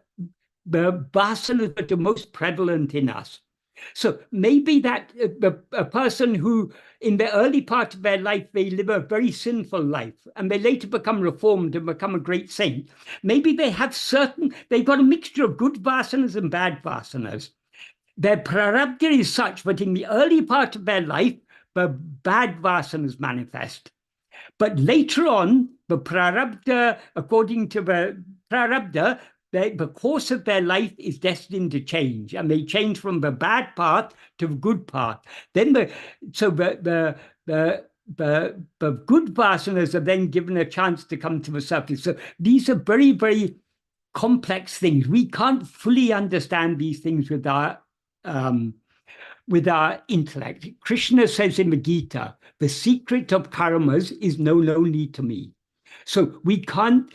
vasanas that are most prevalent in us. So maybe that a person who in the early part of their life, they live a very sinful life and they later become reformed and become a great saint. Maybe they've got a mixture of good vasanas and bad vasanas. Their prarabdha is such that in the early part of their life, the bad vasanas manifest. But later on, the prarabdha, according to the prarabdha, the course of their life is destined to change, and they change from the bad path to the good path. Then the good vasanas are then given a chance to come to the surface. So these are very, very complex things. We can't fully understand these things with our intellect. Krishna says in the Gita, the secret of karmas is known only to me. So we can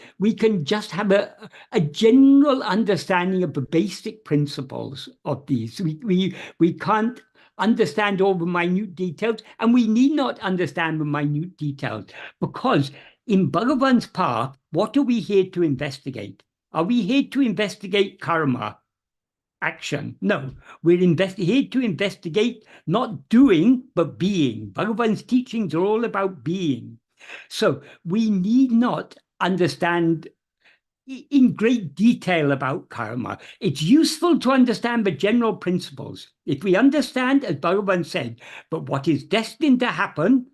just have a general understanding of the basic principles of these. We can't understand all the minute details, and we need not understand the minute details, because in Bhagavan's path, what are we here to investigate? Are we here to investigate karma, action? No, we're here to investigate not doing, but being. Bhagavan's teachings are all about being. So we need not understand in great detail about karma. It's useful to understand the general principles. If we understand, as Bhagavan said, but what is destined to happen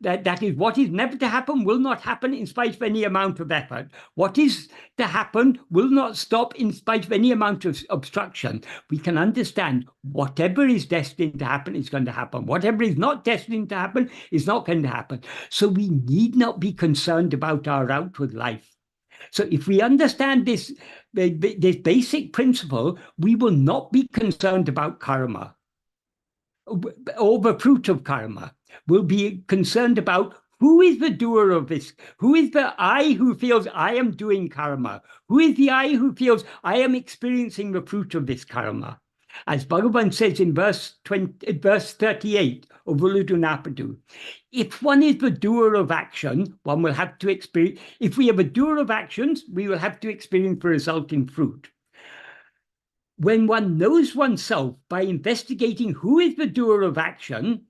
that is what is never to happen will not happen in spite of any amount of effort. What is to happen will not stop in spite of any amount of obstruction. We can understand whatever is destined to happen is going to happen. Whatever is not destined to happen is not going to happen. So we need not be concerned about our outward life. So if we understand this basic principle, we will not be concerned about karma or the fruit of karma. We'll be concerned about who is the doer of this? Who is the I who feels I am doing karma? Who is the I who feels I am experiencing the fruit of this karma? As Bhagavan says in verse 38 of Uludunapadu, if one is the doer of action, one will have to experience, if we have a doer of actions, we will have to experience the resulting fruit. When one knows oneself by investigating who is the doer of action,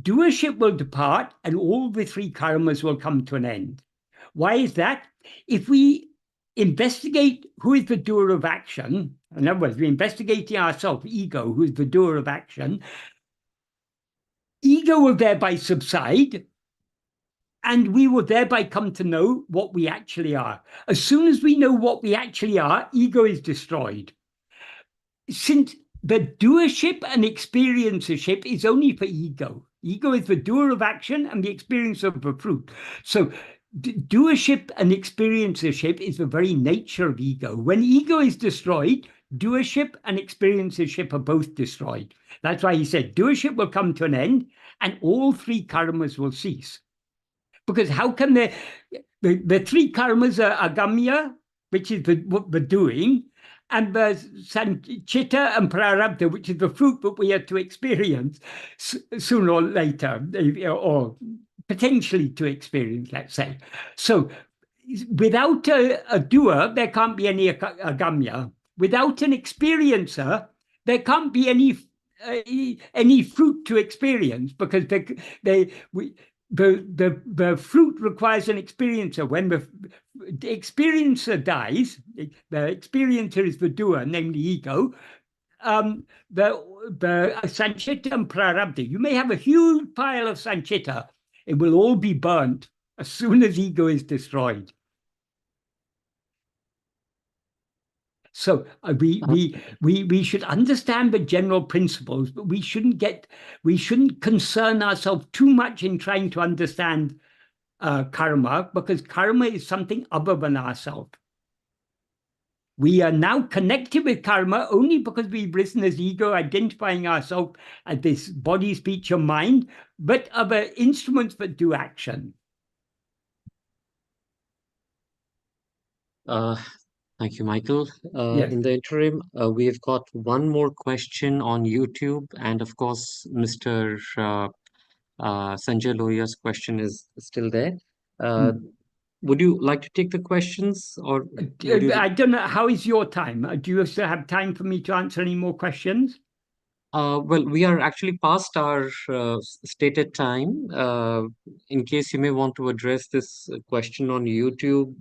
doership will depart and all the three karmas will come to an end. Why is that? If we investigate who is the doer of action, in other words, we're investigating ourselves, ego, who is the doer of action, ego will thereby subside, and we will thereby come to know what we actually are. As soon as we know what we actually are, ego is destroyed. Since the doership and experiencership is only for ego. Ego is the doer of action and the experience of the fruit. So doership and experiencership is the very nature of ego. When ego is destroyed, doership and experiencership are both destroyed. That's why he said doership will come to an end and all three karmas will cease. Because how can the three karmas are agamya, which is the doing, and the sanchita and prarabdha, which is the fruit that we have to experience sooner or later, or potentially to experience, let's say. So without a doer, there can't be any agamya. Without an experiencer, there can't be any fruit to experience, because the fruit requires an experiencer. When the experiencer dies, the experiencer is the doer, namely ego. The sanchita and prarabdha, you may have a huge pile of sanchita, it will all be burnt as soon as ego is destroyed. So we should understand the general principles, but we shouldn't concern ourselves too much in trying to understand karma, because karma is something other than ourselves. We are now connected with karma only because we've risen as ego, identifying ourselves as this body, speech, and mind, but other instruments that do action. Thank you, Michael. Yes. In the interim, we have got one more question on YouTube, and of course, Mr. Sanjay Lohia's question is still there. Would you like to take the questions, or would you? I don't know. How is your time? Do you still have time for me to answer any more questions? Well, we are actually past our stated time. In case you may want to address this question on YouTube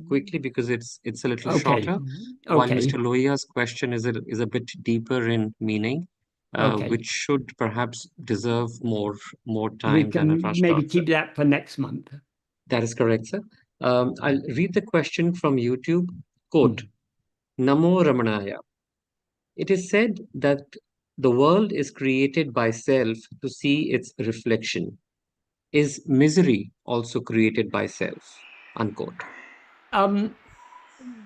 quickly, because it's a little Okay. shorter, while Okay. Mr. Lohia's question is a bit deeper in meaning. Okay. which should perhaps deserve more We time than a can rush maybe answer. keep that for next month. That is correct, sir. I'll read the question from YouTube. Quote, Hmm. Namo Ramanaya. It is said that the world is created by self to see its reflection. Is misery also created by self? Unquote. Um,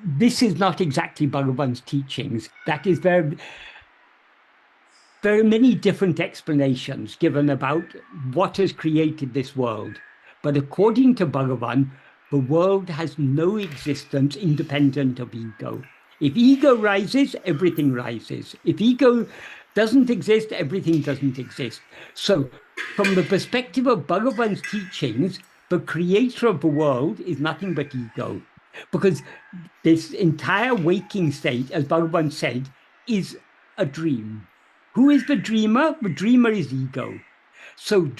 this is not exactly Bhagavan's teachings. That is very many different explanations given about what has created this world. But according to Bhagavan, the world has no existence independent of ego. If ego rises, everything rises. If ego doesn't exist, everything doesn't exist. So, from the perspective of Bhagavan's teachings, the creator of the world is nothing but ego. Because this entire waking state, as Bhagavan said, is a dream. Who is the dreamer? The dreamer is ego. So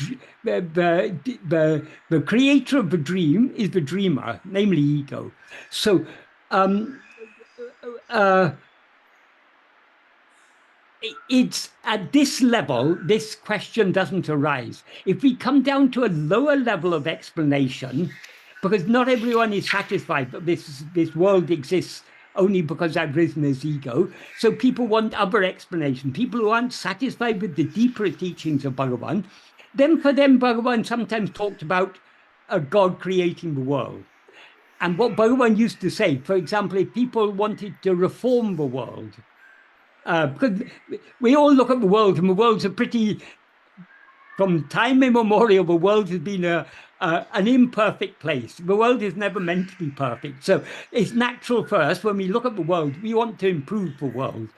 the creator of the dream is the dreamer, namely ego. So um, uh, it's at this level, this question doesn't arise. If we come down to a lower level of explanation, because not everyone is satisfied that this world exists only because I've risen as ego. So people want other explanation. People who aren't satisfied with the deeper teachings of Bhagavan, then for them, Bhagavan sometimes talked about a God creating the world. And what Bhagavan used to say, for example, if people wanted to reform the world, because we all look at the world, and the world's a pretty, from time immemorial, the world has been an imperfect place. The world is never meant to be perfect. So it's natural for us, when we look at the world, we want to improve the world.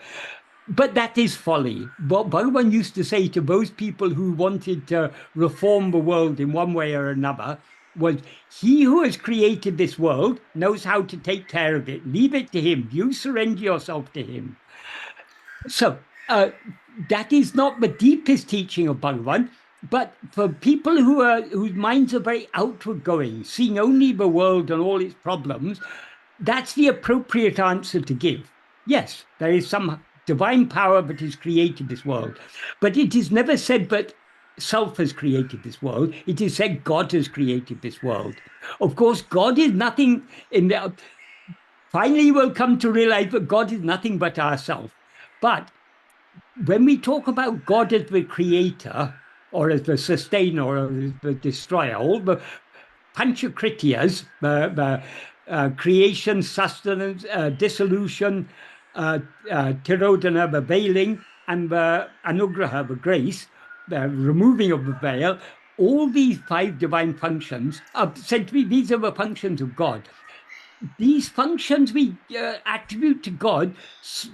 But that is folly. What Bhagavan used to say to those people who wanted to reform the world in one way or another was, he who has created this world knows how to take care of it. Leave it to him. You surrender yourself to him. So that is not the deepest teaching of Bhagavan, but for people whose minds are very outward going, seeing only the world and all its problems, that's the appropriate answer to give. Yes, there is some divine power that has created this world, but it is never said that self has created this world. It is said God has created this world. Of course, God is nothing in the. Finally, we'll come to realize that God is nothing but ourself. But when we talk about God as the creator, or as the sustainer, or as the destroyer, all the panchakriyas, creation, sustenance, dissolution, tirodhana, the veiling, and the anugraha, the grace, the removing of the veil, all these five divine functions are said to be, these are the functions of God. These functions we attribute to God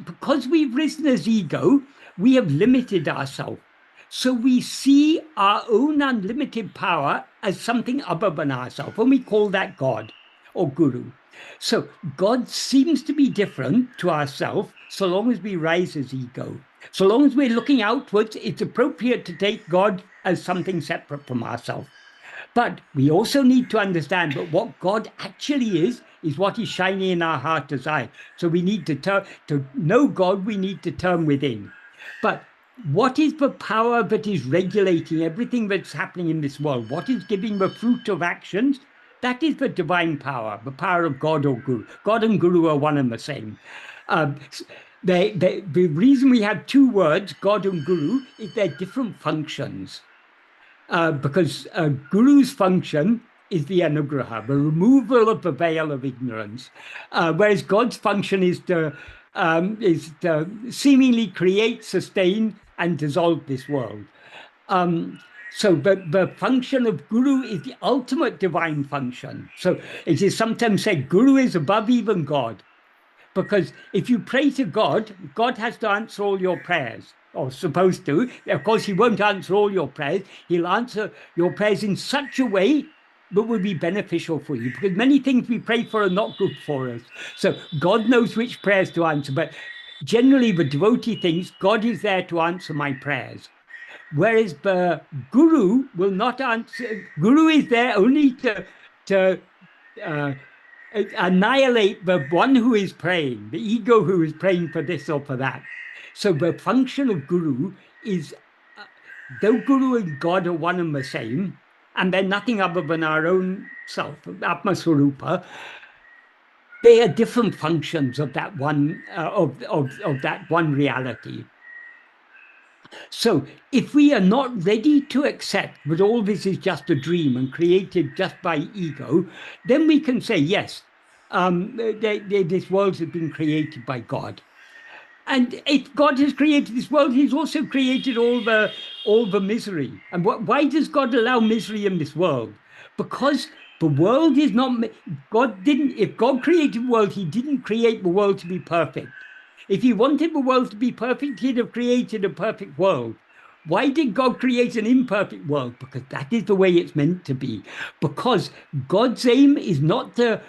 because we've risen as ego, we have limited ourselves. So we see our own unlimited power as something other than ourselves, and we call that God or Guru. So God seems to be different to ourselves so long as we rise as ego. So long as we're looking outwards, it's appropriate to take God as something separate from ourselves. But we also need to understand that what God actually is what is shining in our heart as eye. So we need to know God, we need to turn within. But what is the power that is regulating everything that's happening in this world? What is giving the fruit of actions? That is the divine power, the power of God or Guru. God and Guru are one and the same. Um, the reason we have two words, God and Guru, is they're different functions. Because Guru's function is the anugraha, the removal of the veil of ignorance, whereas God's function is to seemingly create, sustain, and dissolve this world. So the function of Guru is the ultimate divine function. So it is sometimes said Guru is above even God. Because if you pray to God, God has to answer all your prayers, or supposed to. Of course, He won't answer all your prayers. He'll answer your prayers in such a way that will be beneficial for you, because many things we pray for are not good for us. So God knows which prayers to answer, but generally the devotee thinks God is there to answer my prayers. Whereas the guru will not answer. Guru is there only to uh, annihilate the one who is praying, the ego who is praying for this or for that. So the function of guru is, though Guru and God are one and the same, and they're nothing other than our own self, Atma Swarupa, they are different functions of that one of that one reality. So if we are not ready to accept that all this is just a dream and created just by ego, then we can say, yes, this world has been created by God. And if God has created this world, He's also created all the misery. And why does God allow misery in this world? Because the world is not God didn't. If God created the world, He didn't create the world to be perfect. If He wanted the world to be perfect, He'd have created a perfect world. Why did God create an imperfect world? Because that is the way it's meant to be. Because God's aim is not to.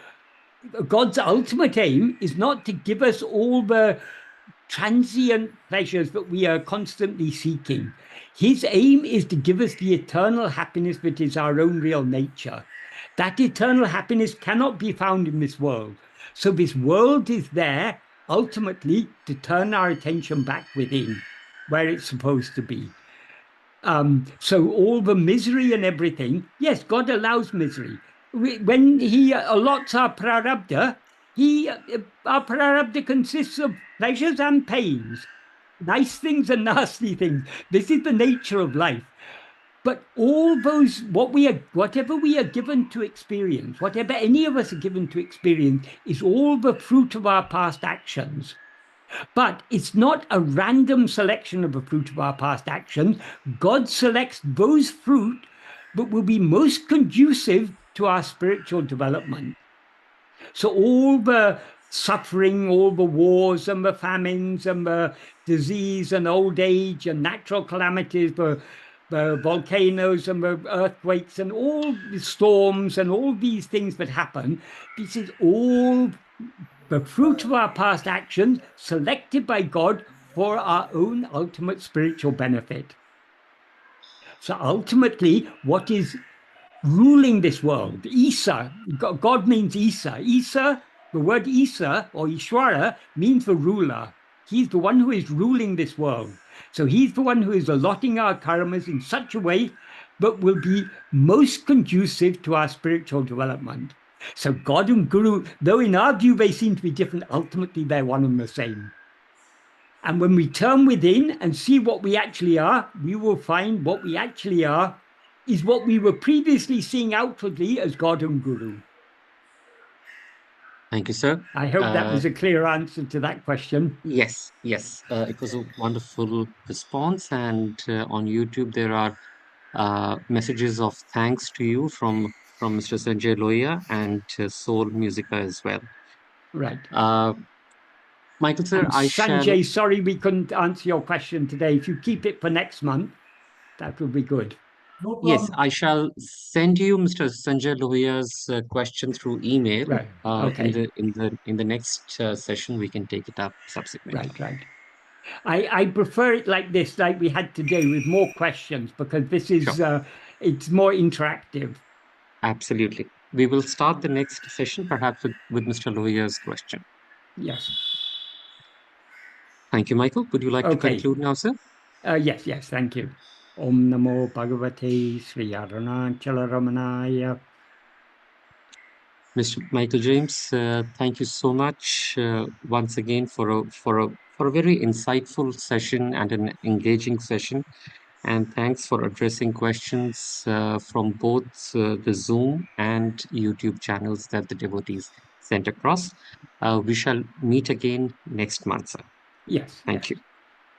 God's ultimate aim is not to give us all the transient pleasures that we are constantly seeking. His aim is to give us the eternal happiness that is our own real nature. That eternal happiness cannot be found in this world. So this world is there ultimately to turn our attention back within, where it's supposed to be. So all the misery and everything, yes, God allows misery. When He allots our prarabdha, our prarabdha consists of pleasures and pains, nice things and nasty things. This is the nature of life. But all those, whatever we are given to experience, whatever any of us are given to experience, is all the fruit of our past actions. But it's not a random selection of the fruit of our past actions. God selects those fruit that will be most conducive to our spiritual development. So all the suffering, all the wars and the famines and the disease and old age and natural calamities, the volcanoes and the earthquakes and all the storms and all these things that happen, this is all the fruit of our past actions selected by God for our own ultimate spiritual benefit. So ultimately, what is ruling this world? Isa, God means Isa. Isa, the word Isa or Ishwara means the ruler. He's the one who is ruling this world. So he's the one who is allotting our karmas in such a way that will be most conducive to our spiritual development. So God and Guru, though in our view they seem to be different, ultimately they're one and the same. And when we turn within and see what we actually are, we will find what we actually are is what we were previously seeing outwardly as God and Guru. Thank you, sir. I hope that was a clear answer to that question. Yes, yes. It was a wonderful response. And on YouTube, there are messages of thanks to you from Mr. Sanjay Loya and Soul Musica as well. Right. Uh, Michael, sir, And I shall. Sanjay, sorry we couldn't answer your question today. If you keep it for next month, that would be good. No Yes, problem. I shall send you Mr. Sanjay Lohia's question through email. Right. In Okay. the next session, we can take it up subsequently. Right. I prefer it like this, like we had today, with more questions, because this is Sure, it's more interactive. absolutely. We will start the next session perhaps with Mr. Lohia's question. Yes. Thank you, Michael. Would you like to Okay. conclude now, sir? Yes. Thank you. Om Namo Bhagavate Sri Arunachala Ramanaya. Mr. Michael James, thank you so much once again for a very insightful session and an engaging session. And thanks for addressing questions from both the Zoom and YouTube channels that the devotees sent across. We shall meet again next month, sir. Yes. Thank you.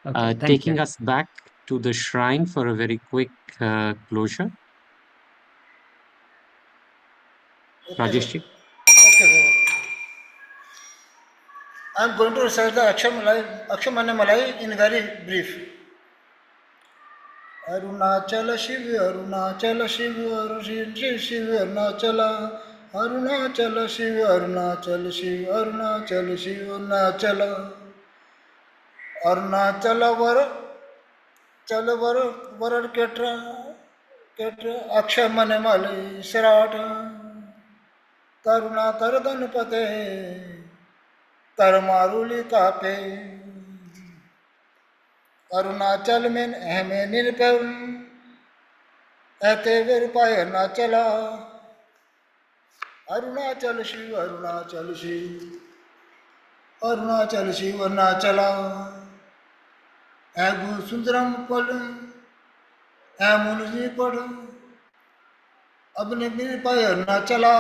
Okay. Thank Taking you. us back to the shrine for a very quick closure. Okay, sir. Rajesh ji. Okay, sir. I'm going to recite the Akshamanya Malai in very brief. Arunachala Shiva Arunachala Shiva Shiva Shiva Arunachala Arunachala Shiva Arunachala Shiva Arunachala Shiva Arunachala Arunachala वर चल वर cat Akshay मन मल सराठ करुणा कर धन पते कर मारुली तापे अरुणाचल में अहमे निरपम ऐते विरपाय अरुणाचला अरुणाचल शिव अरुणाचल शिव अरुणाचल शिव अरुणाचला ऐगु सुंदरम पड़ ऐ मुनि पड़ अपने विरपाय अरुणाचला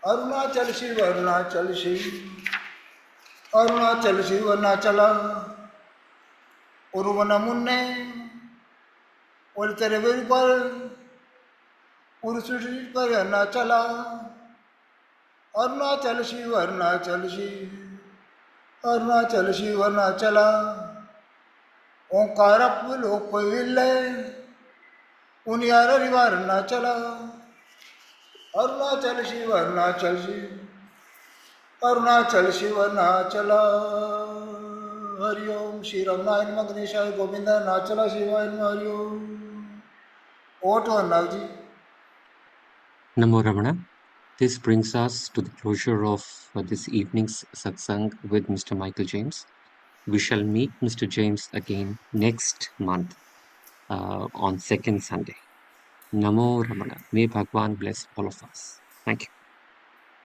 अरुणाचल शिव अरुणाचल शिव अरुणाचल शिव अरुणाचला उर्वना मुन्ने और तेरे पर पुरुष पर अरुणाचला अरुणाचल शिव अरुणाचल शिव अरुणाचल शिव अरुणाचला ओंकार लोक पविले उनियार रिवार अरुणाचला अरुणाचल शिव अरुणाचल शिव अरुणाचल शिव अरुणाचला हरिओम श्री रमनाय नमः गणेशाय गोविंद अरुणाचला शिवाय नमः हरिओम ओट नाग जी Namo Ramana. This brings us to the closure of this evening's satsang with Mr. Michael James. We shall meet Mr. James again next month on second Sunday. Namo Ramana. May Bhagwan bless all of us. Thank you.